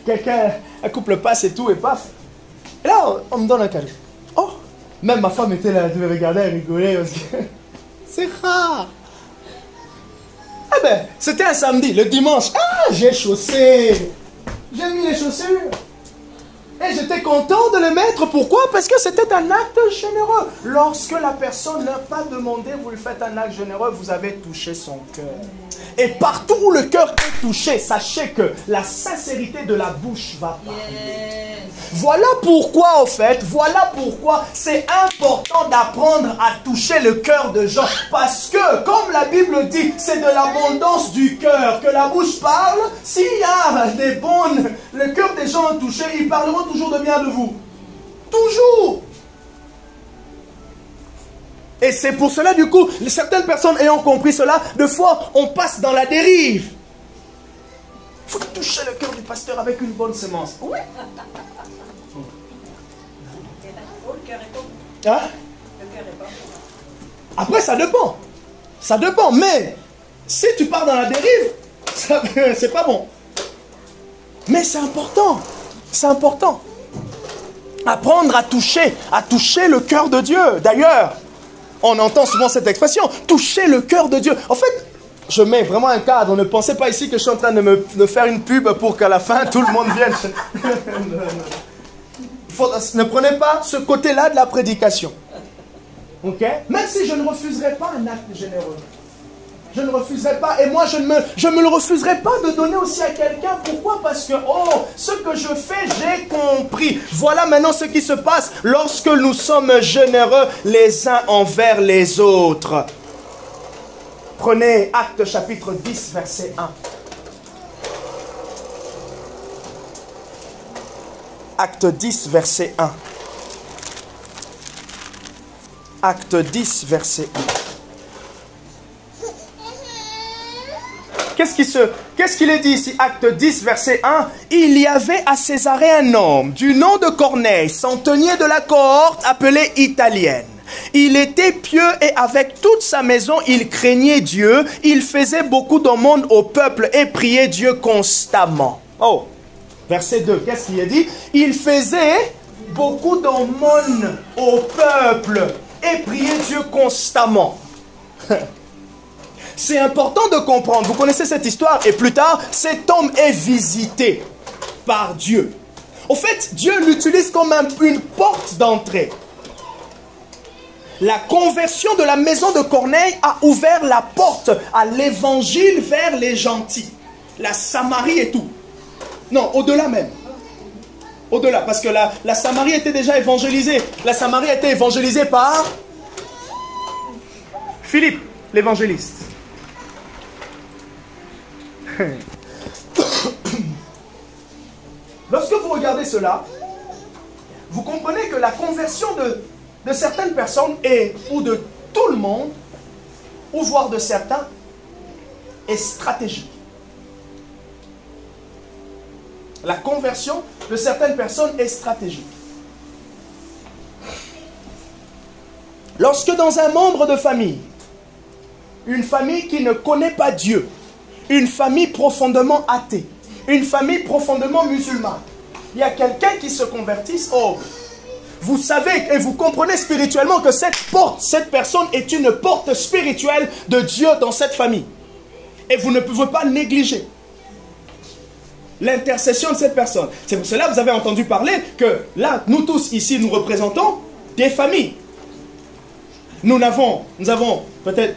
quelqu'un, un couple passe et tout, et paf. Et là, on me donne un cadeau. Oh, même ma femme était là, elle me regardait, elle rigolait, parce que c'est rare. Ah ben, c'était un samedi, le dimanche, j'ai chaussé, j'ai mis les chaussures. Et j'étais content de le mettre. Pourquoi? Parce que c'était un acte généreux. Lorsque la personne n'a pas demandé, vous lui faites un acte généreux, vous avez touché son cœur. Et partout où le cœur est touché, sachez que la sincérité de la bouche va parler. Voilà pourquoi, en fait, voilà pourquoi c'est important d'apprendre à toucher le cœur de gens. Parce que, comme la Bible dit, c'est de l'abondance du cœur que la bouche parle. S'il y a des bonnes, le cœur des gens touchés, ils parleront toujours de bien de vous. Toujours. Et c'est pour cela, du coup, certaines personnes ayant compris cela, de fois, on passe dans la dérive. Il faut toucher le cœur du pasteur avec une bonne semence. Oui. Hein? Après, ça dépend. Ça dépend. Mais, si tu pars dans la dérive, c'est pas bon. Mais c'est important. C'est important. Apprendre à toucher le cœur de Dieu. D'ailleurs, on entend souvent cette expression, toucher le cœur de Dieu. En fait, je mets vraiment un cadre. Ne pensez pas ici que je suis en train de faire une pub pour qu'à la fin, tout le monde vienne. Ne prenez pas ce côté-là de la prédication. Ok? Même si je ne refuserai pas un acte généreux. Je ne refuserai pas. Et moi, je ne me le refuserai pas de donner aussi à quelqu'un. Pourquoi? Parce que, ce que je fais, j'ai compris. Voilà maintenant ce qui se passe lorsque nous sommes généreux les uns envers les autres. Prenez Actes chapitre 10, verset 1. Acte 10, verset 1. Acte 10, verset 1. Qu'est-ce qu'il est dit ici? Acte 10, verset 1. Il y avait à Césarée un homme du nom de Corneille, centenier de la cohorte appelée italienne. Il était pieux et avec toute sa maison, il craignait Dieu. Il faisait beaucoup d'aumônes au peuple et priait Dieu constamment. Oh, verset 2, qu'est-ce qu'il est dit? Il faisait beaucoup d'aumônes au peuple et priait Dieu constamment. C'est important de comprendre. Vous connaissez cette histoire et plus tard, cet homme est visité par Dieu. Au fait, Dieu l'utilise comme une porte d'entrée. La conversion de la maison de Corneille a ouvert la porte à l'évangile vers les gentils. La Samarie et tout. Non, au-delà même. Au-delà, parce que la Samarie était déjà évangélisée. La Samarie a été évangélisée par Philippe, l'évangéliste. Lorsque vous regardez cela, vous comprenez que la conversion de certaines personnes ou de tout le monde, ou voire de certains, est stratégique. La conversion de certaines personnes est stratégique. Lorsque dans un membre de famille, une famille qui ne connaît pas Dieu, une famille profondément athée, une famille profondément musulmane. Il y a quelqu'un qui se convertit, oh, vous savez et vous comprenez spirituellement que cette porte, cette personne est une porte spirituelle de Dieu dans cette famille. Et vous ne pouvez pas négliger l'intercession de cette personne. C'est pour cela que vous avez entendu parler que là, nous tous ici, nous représentons des familles. Nous avons peut-être,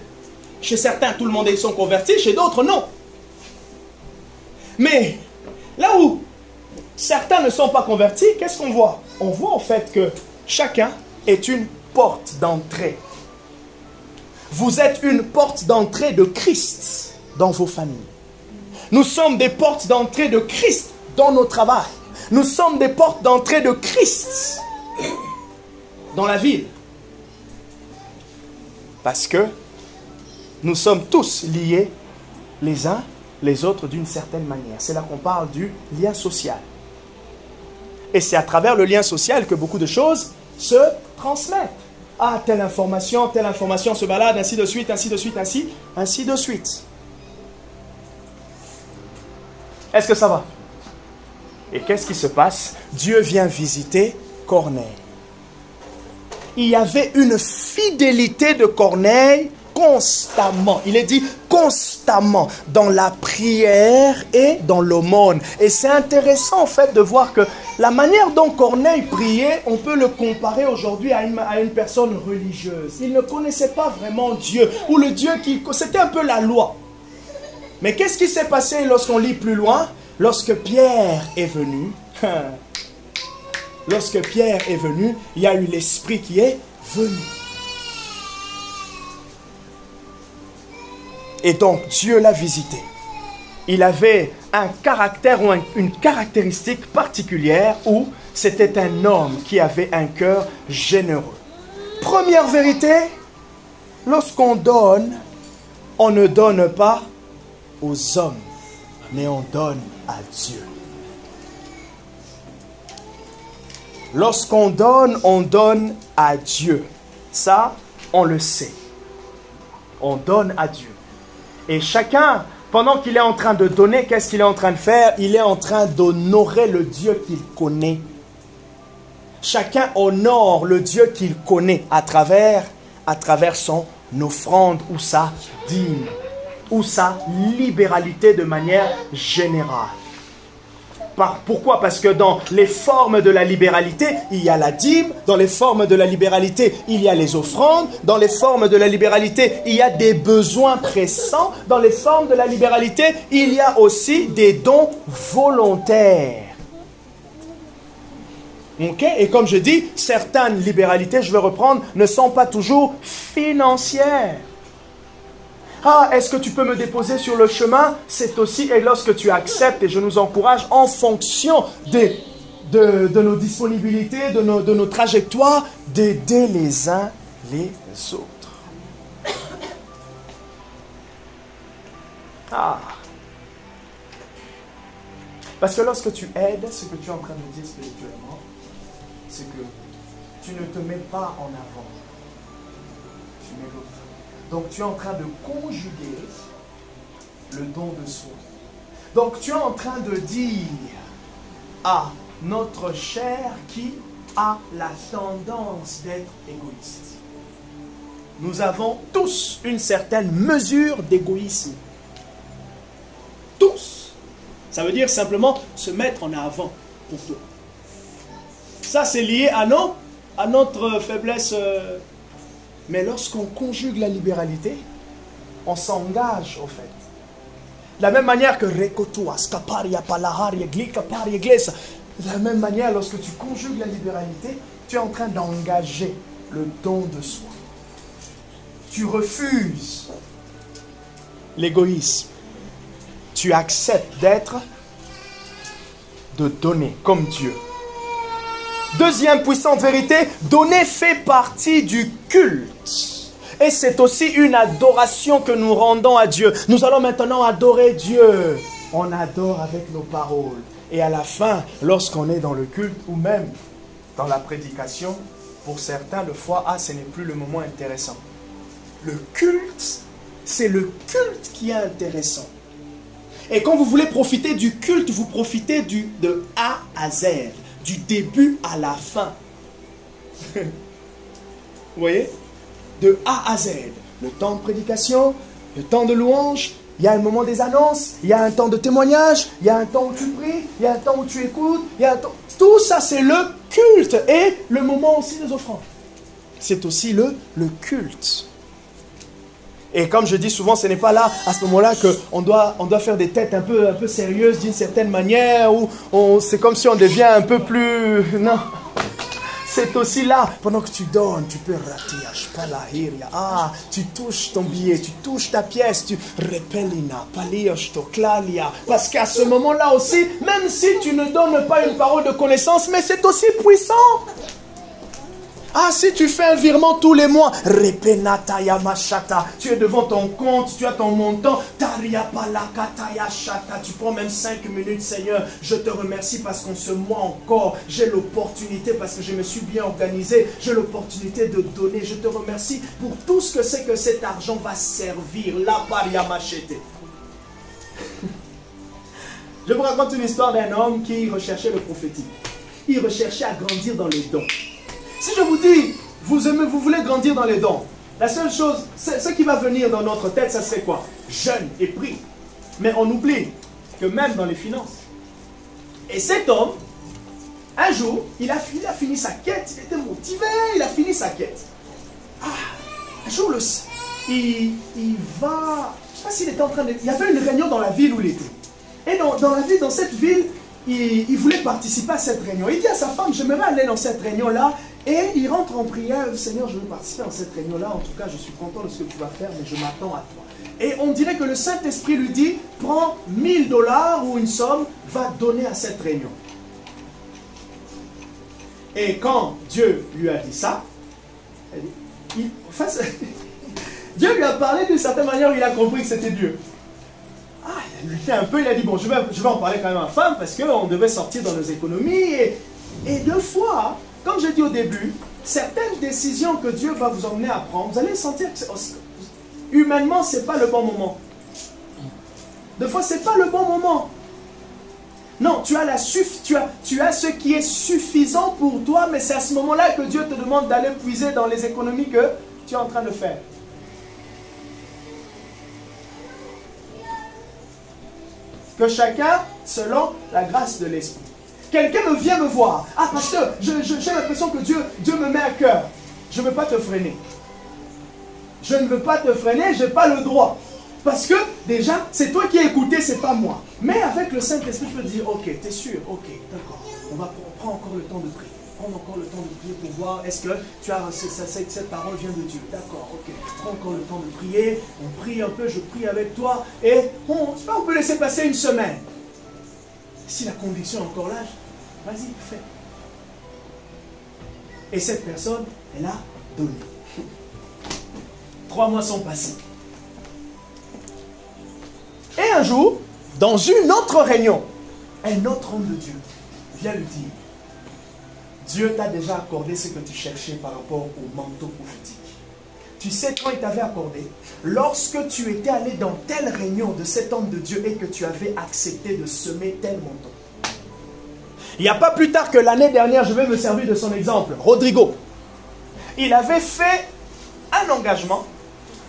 chez certains, tout le monde ils sont convertis, chez d'autres, non. Mais là où certains ne sont pas convertis, qu'est-ce qu'on voit? On voit en fait que chacun est une porte d'entrée. Vous êtes une porte d'entrée de Christ dans vos familles. Nous sommes des portes d'entrée de Christ dans nos travails. Nous sommes des portes d'entrée de Christ dans la ville. Parce que nous sommes tous liés les uns les autres d'une certaine manière. C'est là qu'on parle du lien social. Et c'est à travers le lien social que beaucoup de choses se transmettent. Ah, telle information se balade, ainsi de suite, ainsi de suite, ainsi de suite. Est-ce que ça va? Et qu'est-ce qui se passe? Dieu vient visiter Corneille. Il y avait une fidélité de Corneille constamment. Il est dit constamment dans la prière et dans l'aumône. Et c'est intéressant en fait de voir que la manière dont Corneille priait, on peut le comparer aujourd'hui à une personne religieuse. Il ne connaissait pas vraiment Dieu, ou le Dieu qui... C'était un peu la loi. Mais qu'est-ce qui s'est passé lorsqu'on lit plus loin? Lorsque Pierre est venu, il y a eu l'Esprit qui est venu. Et donc, Dieu l'a visité. Il avait un caractère ou une caractéristique particulière où c'était un homme qui avait un cœur généreux. Première vérité, lorsqu'on donne, on ne donne pas aux hommes, mais on donne à Dieu. Lorsqu'on donne, on donne à Dieu. Ça, on le sait. On donne à Dieu. Et chacun, pendant qu'il est en train de donner, qu'est-ce qu'il est en train de faire? Il est en train d'honorer le Dieu qu'il connaît. Chacun honore le Dieu qu'il connaît à travers son offrande ou sa dîme, ou sa libéralité de manière générale. Pourquoi? Parce que dans les formes de la libéralité, il y a la dîme. Dans les formes de la libéralité, il y a les offrandes. Dans les formes de la libéralité, il y a des besoins pressants. Dans les formes de la libéralité, il y a aussi des dons volontaires. Ok? Et comme je dis, certaines libéralités, je vais reprendre, ne sont pas toujours financières. Ah, est-ce que tu peux me déposer sur le chemin? C'est aussi, et lorsque tu acceptes, et je nous encourage en fonction de nos disponibilités, de nos trajectoires, d'aider les uns les autres. Ah. Parce que lorsque tu aides, ce que tu es en train de dire spirituellement, c'est que tu ne te mets pas en avant. Tu mets l'autre. Donc tu es en train de conjuguer le don de soi. Donc tu es en train de dire à notre chair qui a la tendance d'être égoïste. Nous avons tous une certaine mesure d'égoïsme. Tous. Ça veut dire simplement se mettre en avant pour toi. Ça c'est lié à notre faiblesse. Mais lorsqu'on conjugue la libéralité, on s'engage au fait. De la même manière que Rekotua, Skaparia, Palaharia, Glikaparia, Glesa. De la même manière, lorsque tu conjugues la libéralité, tu es en train d'engager le don de soi. Tu refuses l'égoïsme. Tu acceptes de donner comme Dieu. Deuxième puissante vérité, donner fait partie du culte. Et c'est aussi une adoration que nous rendons à Dieu. Nous allons maintenant adorer Dieu. On adore avec nos paroles. Et à la fin, lorsqu'on est dans le culte ou même dans la prédication, pour certains, le fois, ce n'est plus le moment intéressant. Le culte, c'est le culte qui est intéressant. Et quand vous voulez profiter du culte, vous profitez de A à Z, du début à la fin. Vous voyez? De A à Z. Le temps de prédication, le temps de louange, il y a un moment des annonces, il y a un temps de témoignage, il y a un temps où tu pries, il y a un temps où tu écoutes, il y a un temps... Tout ça, c'est le culte et le moment aussi des offrandes. C'est aussi le culte. Et comme je dis souvent, ce n'est pas là, à ce moment-là, qu'on doit faire des têtes un peu sérieuses d'une certaine manière, où c'est comme si on devient un peu plus... Non. C'est aussi là, pendant que tu donnes, tu peux rater, tu touches ton billet, tu touches ta pièce, tu repelina, paliochtoclalia. Parce qu'à ce moment-là aussi, même si tu ne donnes pas une parole de connaissance, mais c'est aussi puissant. Ah, si tu fais un virement tous les mois, repenataya machata, tu es devant ton compte, tu as ton montant, taria palakataya chata, tu prends même 5 minutes, Seigneur, je te remercie parce qu'en ce mois encore, j'ai l'opportunité, parce que je me suis bien organisé, j'ai l'opportunité de donner, je te remercie pour tout ce que c'est que cet argent va servir, la paria machete. Je vous raconte une histoire d'un homme qui recherchait le prophétique. Il recherchait à grandir dans les dons. Si je vous dis, vous voulez grandir dans les dons, la seule chose, ce qui va venir dans notre tête, ça serait quoi? Jeûne et prie. Mais on oublie que même dans les finances. Et cet homme, un jour, il a fini sa quête, il était motivé, il a fini sa quête. Ah, un jour, il va, je ne sais pas s'il était en train de... Il y avait une réunion dans la ville où il était. Et dans cette ville, il voulait participer à cette réunion. Il dit à sa femme, j'aimerais aller dans cette réunion-là. Et il rentre en prière, Seigneur, je veux participer à cette réunion-là. En tout cas, je suis content de ce que tu vas faire, mais je m'attends à toi. Et on dirait que le Saint-Esprit lui dit, prends 1000 $ ou une somme, va donner à cette réunion. Et quand Dieu lui a dit ça, Dieu lui a parlé d'une certaine manière où il a compris que c'était Dieu. Ah, il a lutté un peu, il a dit, bon, je vais en parler quand même à ma femme, parce qu'on devait sortir dans nos économies. Et deux fois, comme j'ai dit au début, certaines décisions que Dieu va vous emmener à prendre, vous allez sentir que humainement, ce n'est pas le bon moment. Des fois, ce n'est pas le bon moment. Non, tu as ce qui est suffisant pour toi, mais c'est à ce moment-là que Dieu te demande d'aller puiser dans les économies que tu es en train de faire. Que chacun, selon la grâce de l'Esprit. Quelqu'un vient me voir. Ah, pasteur, j'ai l'impression que Dieu me met à cœur. Je ne veux pas te freiner. Je ne veux pas te freiner, je n'ai pas le droit. Parce que, déjà, c'est toi qui as écouté, ce n'est pas moi. Mais avec le Saint-Esprit, je peux te dire, ok, tu es sûr, ok, d'accord. On prend encore le temps de prier. Prends encore le temps de prier pour voir, est-ce que cette parole vient de Dieu. D'accord, ok. Prends encore le temps de prier. On prie un peu, je prie avec toi. Et on peut laisser passer une semaine. Si la conviction est encore là, vas-y, fais. Et cette personne, elle a donné. 3 mois sont passés. Et un jour, dans une autre réunion, un autre homme de Dieu vient lui dire, Dieu t'a déjà accordé ce que tu cherchais par rapport au manteau prophétique. Tu sais quand il t'avait accordé, lorsque tu étais allé dans telle réunion de cet homme de Dieu et que tu avais accepté de semer tel manteau. Il n'y a pas plus tard que l'année dernière, je vais me servir de son exemple, Rodrigo. Il avait fait un engagement.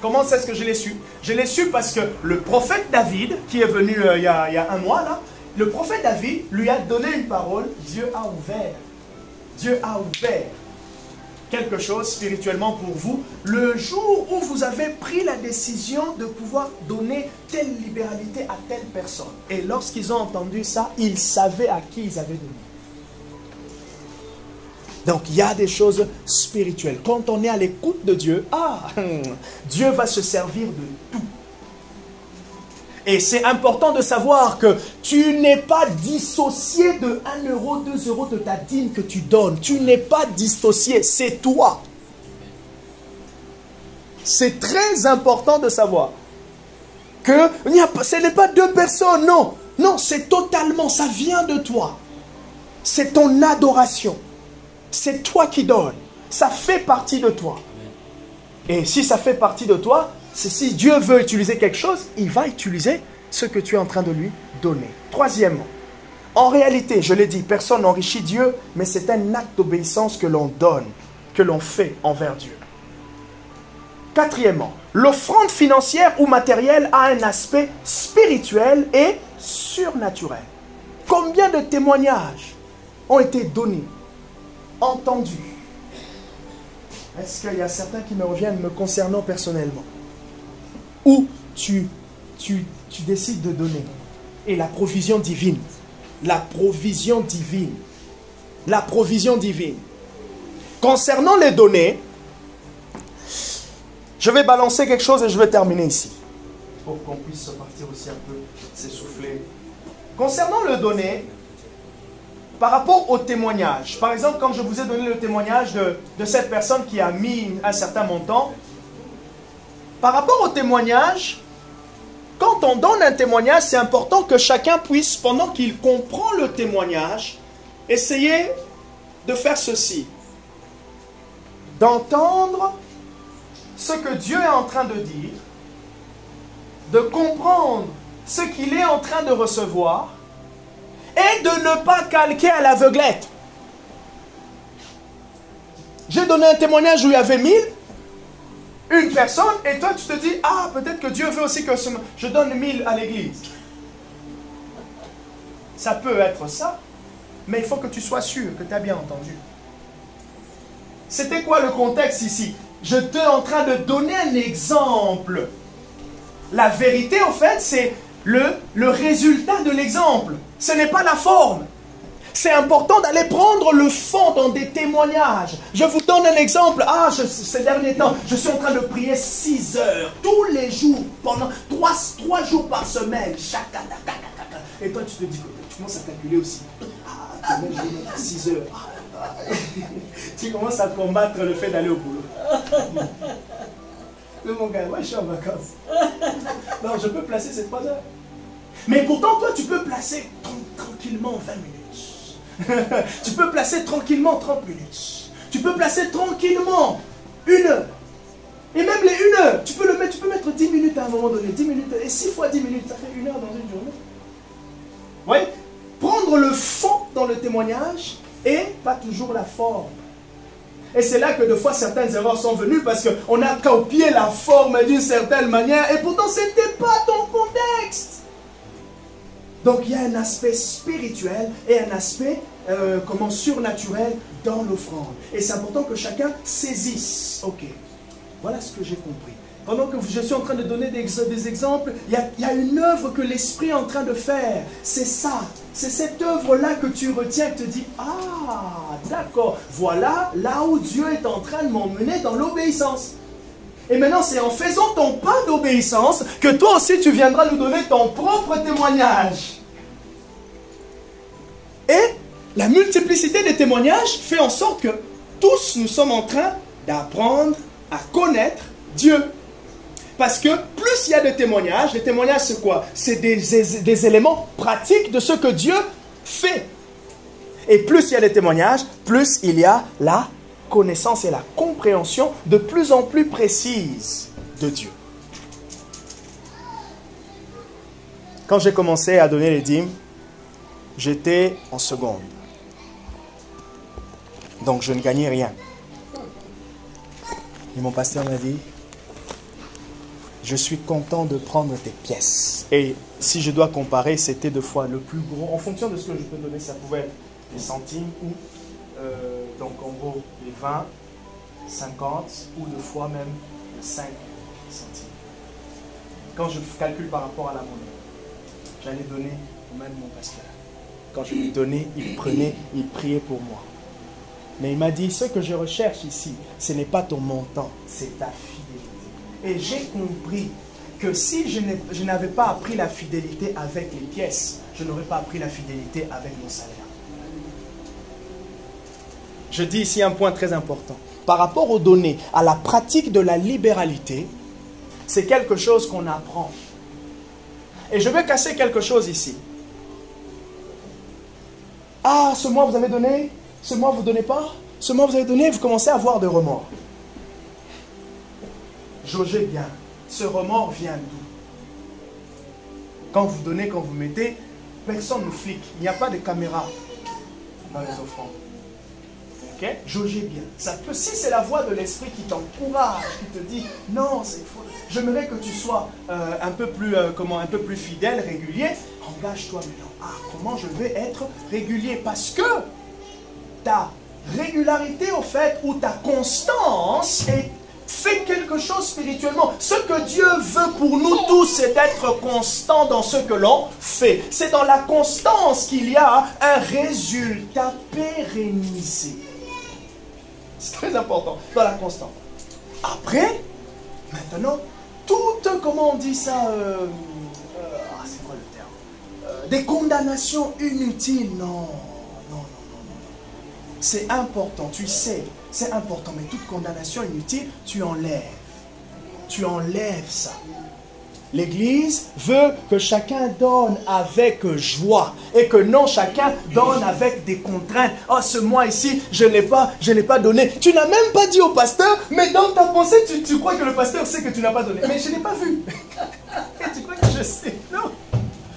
Comment est-ce que je l'ai su? Je l'ai su parce que le prophète David, qui est venu il y a un mois là, le prophète David lui a donné une parole, Dieu a ouvert quelque chose spirituellement pour vous, le jour où vous avez pris la décision de pouvoir donner telle libéralité à telle personne. Et lorsqu'ils ont entendu ça, ils savaient à qui ils avaient donné. Donc, il y a des choses spirituelles. Quand on est à l'écoute de Dieu, Dieu va se servir de tout. Et c'est important de savoir que tu n'es pas dissocié de 1 euro, 2 euros de ta dîme que tu donnes. Tu n'es pas dissocié, c'est toi. C'est très important de savoir que ce n'est pas 2 personnes, non. Non, c'est totalement, ça vient de toi. C'est ton adoration. C'est toi qui donnes. Ça fait partie de toi. Et si ça fait partie de toi, si Dieu veut utiliser quelque chose, il va utiliser ce que tu es en train de lui donner. Troisièmement, en réalité, je l'ai dit, personne n'enrichit Dieu, mais c'est un acte d'obéissance que l'on donne, que l'on fait envers Dieu. Quatrièmement, l'offrande financière ou matérielle a un aspect spirituel et surnaturel. Combien de témoignages ont été donnés, entendus? Est-ce qu'il y a certains qui me reviennent me concernant personnellement? Où tu décides de donner. Et la provision divine. La provision divine. La provision divine. Concernant les données, je vais balancer quelque chose et je vais terminer ici. Pour qu'on puisse partir aussi un peu, s'essouffler. Concernant le donné, par rapport au témoignage, par exemple, quand je vous ai donné le témoignage de cette personne qui a mis un certain montant, par rapport au témoignage, quand on donne un témoignage, c'est important que chacun puisse, pendant qu'il comprend le témoignage, essayer de faire ceci. D'entendre ce que Dieu est en train de dire, de comprendre ce qu'il est en train de recevoir, et de ne pas calquer à l'aveuglette. J'ai donné un témoignage où il y avait 1000, une personne, et toi tu te dis, ah, peut-être que Dieu veut aussi que je donne 1000 à l'église. Ça peut être ça, mais il faut que tu sois sûr que tu as bien entendu. C'était quoi le contexte ici? Je t'ai en train de donner un exemple. La vérité, en fait, c'est le résultat de l'exemple. Ce n'est pas la forme. C'est important d'aller prendre le fond dans des témoignages. Je vous donne un exemple. Ah, ces derniers temps, je suis en train de prier 6 heures, tous les jours, pendant 3 jours par semaine. Et toi, tu te dis, tu commences à calculer aussi. Ah, demain, je vais mettre 6 heures. Tu commences à combattre le fait d'aller au boulot. Mais mon gars, moi je suis en vacances. Non, je peux placer ces 3 heures. Mais pourtant, toi, tu peux placer tranquillement 20 minutes. Tu peux placer tranquillement 30 minutes. Tu peux placer tranquillement 1 heure. Et même les 1 heure, tu peux mettre 10 minutes à un moment donné. 10 minutes, et 6 fois 10 minutes, ça fait 1 heure dans une journée. Vous voyez? Prendre le fond dans le témoignage et pas toujours la forme. Et c'est là que de fois certaines erreurs sont venues parce qu'on a copié la forme d'une certaine manière et pourtant ce n'était pas ton contexte. Donc il y a un aspect spirituel et un aspect surnaturel dans l'offrande. Et c'est important que chacun saisisse. Ok, voilà ce que j'ai compris. Pendant que je suis en train de donner des exemples, il y a une œuvre que l'Esprit est en train de faire. C'est ça. C'est cette œuvre-là que tu retiens et te dis, ah, d'accord, voilà là où Dieu est en train de m'emmener dans l'obéissance. Et maintenant, c'est en faisant ton pas d'obéissance que toi aussi, tu viendras nous donner ton propre témoignage. Et la multiplicité des témoignages fait en sorte que tous nous sommes en train d'apprendre à connaître Dieu. Parce que plus il y a de témoignages, les témoignages c'est quoi? C'est des éléments pratiques de ce que Dieu fait. Et plus il y a des témoignages, plus il y a la connaissance et la compréhension de plus en plus précise de Dieu. Quand j'ai commencé à donner les dîmes, j'étais en seconde. Donc je ne gagnais rien. Et mon pasteur m'a dit, je suis content de prendre tes pièces. Et si je dois comparer, c'était 2 fois le plus gros. En fonction de ce que je peux donner, ça pouvait être des centimes ou, donc en gros, les 20, 50 ou 2 fois même 5 centimes. Quand je calcule par rapport à la monnaie, j'allais donner au même mon pasteur. Quand je lui donnais, il prenait, il priait pour moi. Mais il m'a dit, ce que je recherche ici, ce n'est pas ton montant, c'est ta fidélité. Et j'ai compris que si je n'avais pas appris la fidélité avec les pièces, je n'aurais pas appris la fidélité avec mon salaire. Je dis ici un point très important. Par rapport aux données, à la pratique de la libéralité, c'est quelque chose qu'on apprend. Et je vais casser quelque chose ici. Ah, ce mois vous avez donné, ce mois vous ne donnez pas, ce mois vous avez donné, vous commencez à avoir des remords. Jaugez bien, ce remords vient d'où? Quand vous donnez, quand vous mettez, personne ne flique. Il n'y a pas de caméra dans les offrandes. Ok? Jaugez bien. Ça peut, si c'est la voix de l'esprit qui t'encourage, qui te dit non, c'est faux. J'aimerais que tu sois un peu plus fidèle, régulier. Engage-toi maintenant. Ah, comment je vais être régulier? Parce que ta régularité, au fait, ou ta constance fait quelque chose spirituellement. Ce que Dieu veut pour nous tous, c'est d'être constant dans ce que l'on fait. C'est dans la constance qu'il y a un résultat pérennisé. C'est très important, dans la constance. Après, maintenant, toute, comment on dit ça, c'est quoi le terme? Des condamnations inutiles, non. C'est important, tu sais, c'est important, mais toute condamnation inutile, tu enlèves. Tu enlèves ça. L'Église veut que chacun donne avec joie et que non chacun donne avec des contraintes. Oh, ce mois ici, je ne l'ai pas donné. Tu n'as même pas dit au pasteur, mais dans ta pensée, tu crois que le pasteur sait que tu n'as pas donné. Mais je n'ai pas vu. Et tu crois que je sais? Non,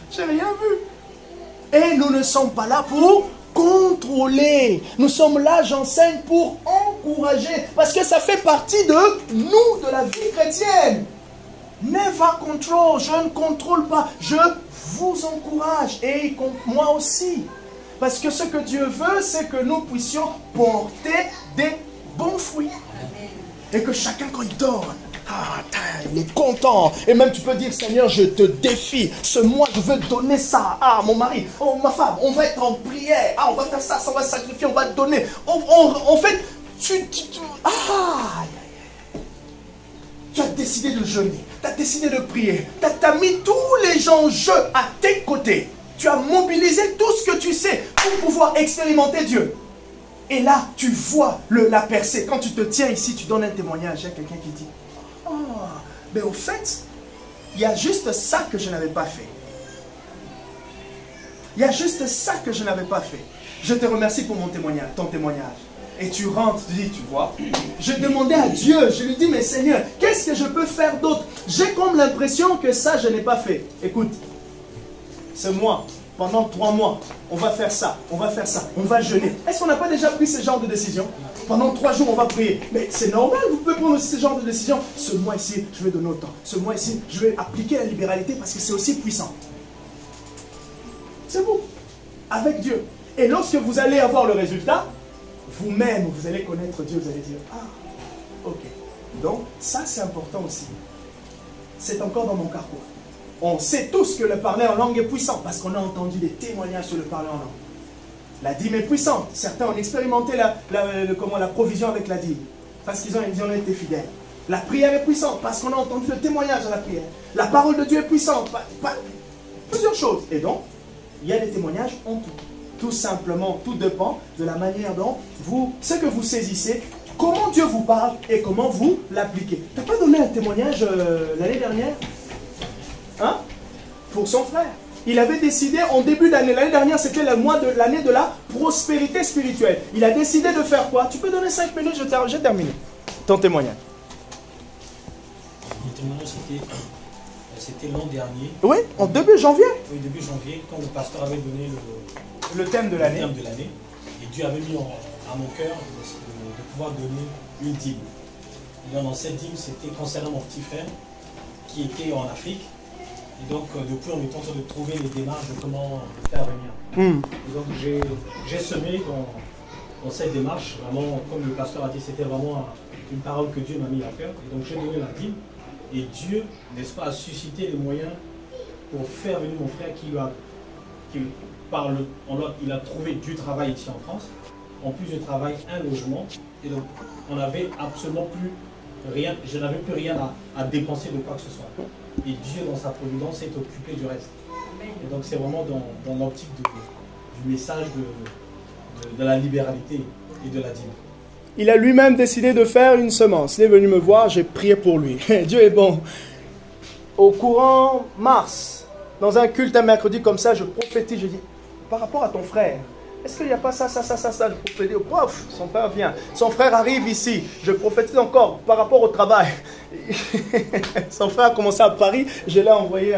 je n'ai rien vu. Et nous ne sommes pas là pour contrôler. Nous sommes là, j'enseigne, pour encourager. Parce que ça fait partie de nous, de la vie chrétienne. Never control, je ne contrôle pas, je vous encourage et moi aussi. Parce que ce que Dieu veut, c'est que nous puissions porter des bons fruits. Et que chacun, quand il donne, il est content. Et même tu peux dire, Seigneur, je te défie. Ce mois, je veux donner ça. Ah, mon mari, oh, ma femme, on va être en prière. Ah, on va faire ça, on va sacrifier, on va donner. En fait, tu as décidé de jeûner, tu as décidé de prier, tu as mis tous les enjeux à tes côtés. Tu as mobilisé tout ce que tu sais pour pouvoir expérimenter Dieu. Et là, tu vois la percée. Quand tu te tiens ici, tu donnes un témoignage. Il y a quelqu'un qui dit, oh, mais au fait, il y a juste ça que je n'avais pas fait. Il y a juste ça que je n'avais pas fait. Je te remercie pour mon témoignage, ton témoignage. Et tu rentres, tu dis, tu vois, je demandais à Dieu, je lui dis, mais Seigneur, qu'est-ce que je peux faire d'autre? J'ai comme l'impression que ça, je n'ai pas fait. Écoute, ce mois, pendant 3 mois, on va faire ça, on va jeûner. Est-ce qu'on n'a pas déjà pris ce genre de décision? Pendant 3 jours, on va prier. Mais c'est normal, vous pouvez prendre aussi ce genre de décision. Ce mois-ci, je vais donner autant. Ce mois-ci, je vais appliquer la libéralité parce que c'est aussi puissant. C'est vous, avec Dieu. Et lorsque vous allez avoir le résultat, vous-même, vous allez connaître Dieu, vous allez dire, ah, ok. Donc, ça c'est important aussi. C'est encore dans mon parcours. On sait tous que le parler en langue est puissant parce qu'on a entendu des témoignages sur le parler en langue. La dîme est puissante. Certains ont expérimenté la provision avec la dîme parce qu'ils ont été fidèles. La prière est puissante parce qu'on a entendu le témoignage de la prière. La parole de Dieu est puissante. Plusieurs choses. Et donc, il y a des témoignages en tout. Tout simplement, tout dépend de la manière dont ce que vous saisissez, comment Dieu vous parle et comment vous l'appliquez. Tu n'as pas donné un témoignage l'année dernière? Hein? Pour son frère. Il avait décidé en début d'année, l'année dernière c'était l'année de la prospérité spirituelle. Il a décidé de faire quoi? Tu peux donner 5 minutes, j'ai terminé. Ton témoignage. Mon témoignage c'était l'an dernier. Oui, en début janvier. Oui, début janvier, quand le pasteur avait donné le thème de l'année. Et Dieu avait mis à mon cœur de pouvoir donner une dîme. Et dans cette dîme, c'était concernant mon petit frère qui était en Afrique. Et donc, depuis, on est en train de trouver les démarches de comment faire venir. Et donc, j'ai semé dans cette démarche, vraiment, comme le pasteur a dit, c'était vraiment une parole que Dieu m'a mis à cœur. Et donc, j'ai donné la dîme. Et Dieu, n'est-ce pas, a suscité les moyens pour faire venir mon frère il a trouvé du travail ici en France. En plus du travail, un logement. Et donc, on n'avait absolument plus rien, je n'avais plus rien à dépenser de quoi que ce soit. Et Dieu, dans sa providence, s'est occupé du reste. Et donc, c'est vraiment dans l'optique du message de la libéralité et de la dîme. Il a lui-même décidé de faire une semence. Il est venu me voir, j'ai prié pour lui. Dieu est bon. Au courant mars, dans un culte un mercredi comme ça, je prophétise, je dis, par rapport à ton frère, est-ce qu'il n'y a pas ça, je prophétise. Pouf, son frère vient. Son frère arrive ici. Je prophétise encore par rapport au travail. Son frère a commencé à Paris. Je l'ai envoyé.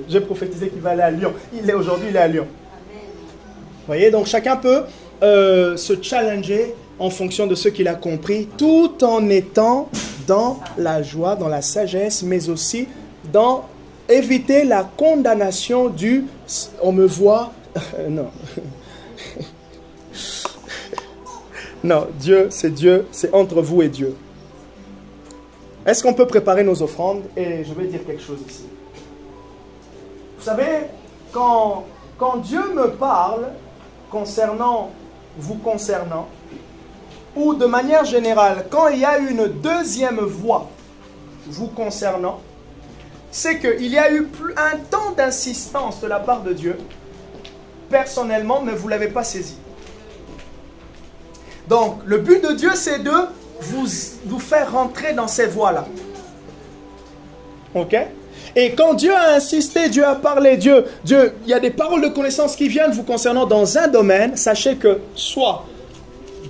J'ai prophétisé qu'il va aller à Lyon. Aujourd'hui, il est à Lyon. Vous voyez, donc chacun peut se challenger en fonction de ce qu'il a compris, tout en étant dans la joie, dans la sagesse, mais aussi dans éviter la condamnation du « on me voit ». Non. Non, Dieu, c'est entre vous et Dieu. Est-ce qu'on peut préparer nos offrandes? Et je vais dire quelque chose ici. Vous savez, quand Dieu me parle concernant, ou de manière générale, quand il y a une deuxième voix vous concernant, c'est qu'il y a eu un temps d'insistance de la part de Dieu, personnellement, mais vous ne l'avez pas saisi. Donc, le but de Dieu, c'est de vous faire rentrer dans ces voies-là. Ok? Et quand Dieu a insisté, Dieu a parlé, il y a des paroles de connaissance qui viennent vous concernant dans un domaine, sachez que soit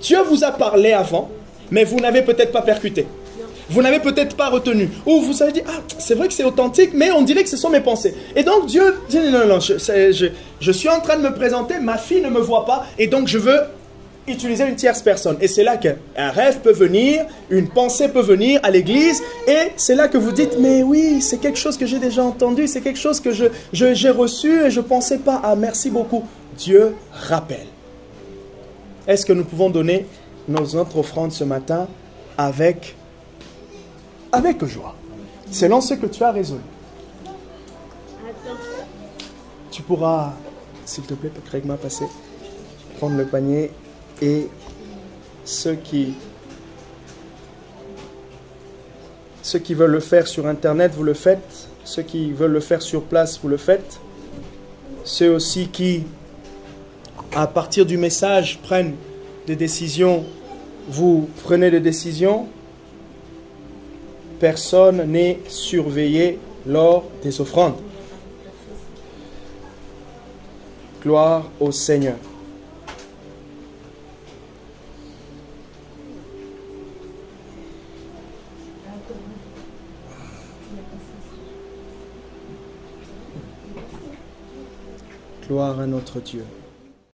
Dieu vous a parlé avant, mais vous n'avez peut-être pas percuté. Vous n'avez peut-être pas retenu. Ou vous avez dit, ah, c'est vrai que c'est authentique, mais on dirait que ce sont mes pensées. Et donc Dieu dit, non, je suis en train de me présenter, ma fille ne me voit pas, et donc je veux utiliser une tierce personne. Et c'est là qu'un rêve peut venir, une pensée peut venir à l'église, et c'est là que vous dites, mais oui, c'est quelque chose que j'ai déjà entendu, c'est quelque chose que j'ai reçu, et je ne pensais pas. Ah, merci beaucoup. Dieu rappelle. Est-ce que nous pouvons donner notre offrande ce matin avec joie, selon ce que tu as résolu? Tu pourras, s'il te plaît, Craig m'a passé, prendre le panier, et ceux qui veulent le faire sur Internet, vous le faites. Ceux qui veulent le faire sur place, vous le faites. Ceux aussi qui, à partir du message, prennent des décisions, vous prenez des décisions. Personne n'est surveillé lors des offrandes. Gloire au Seigneur. Gloire à notre Dieu.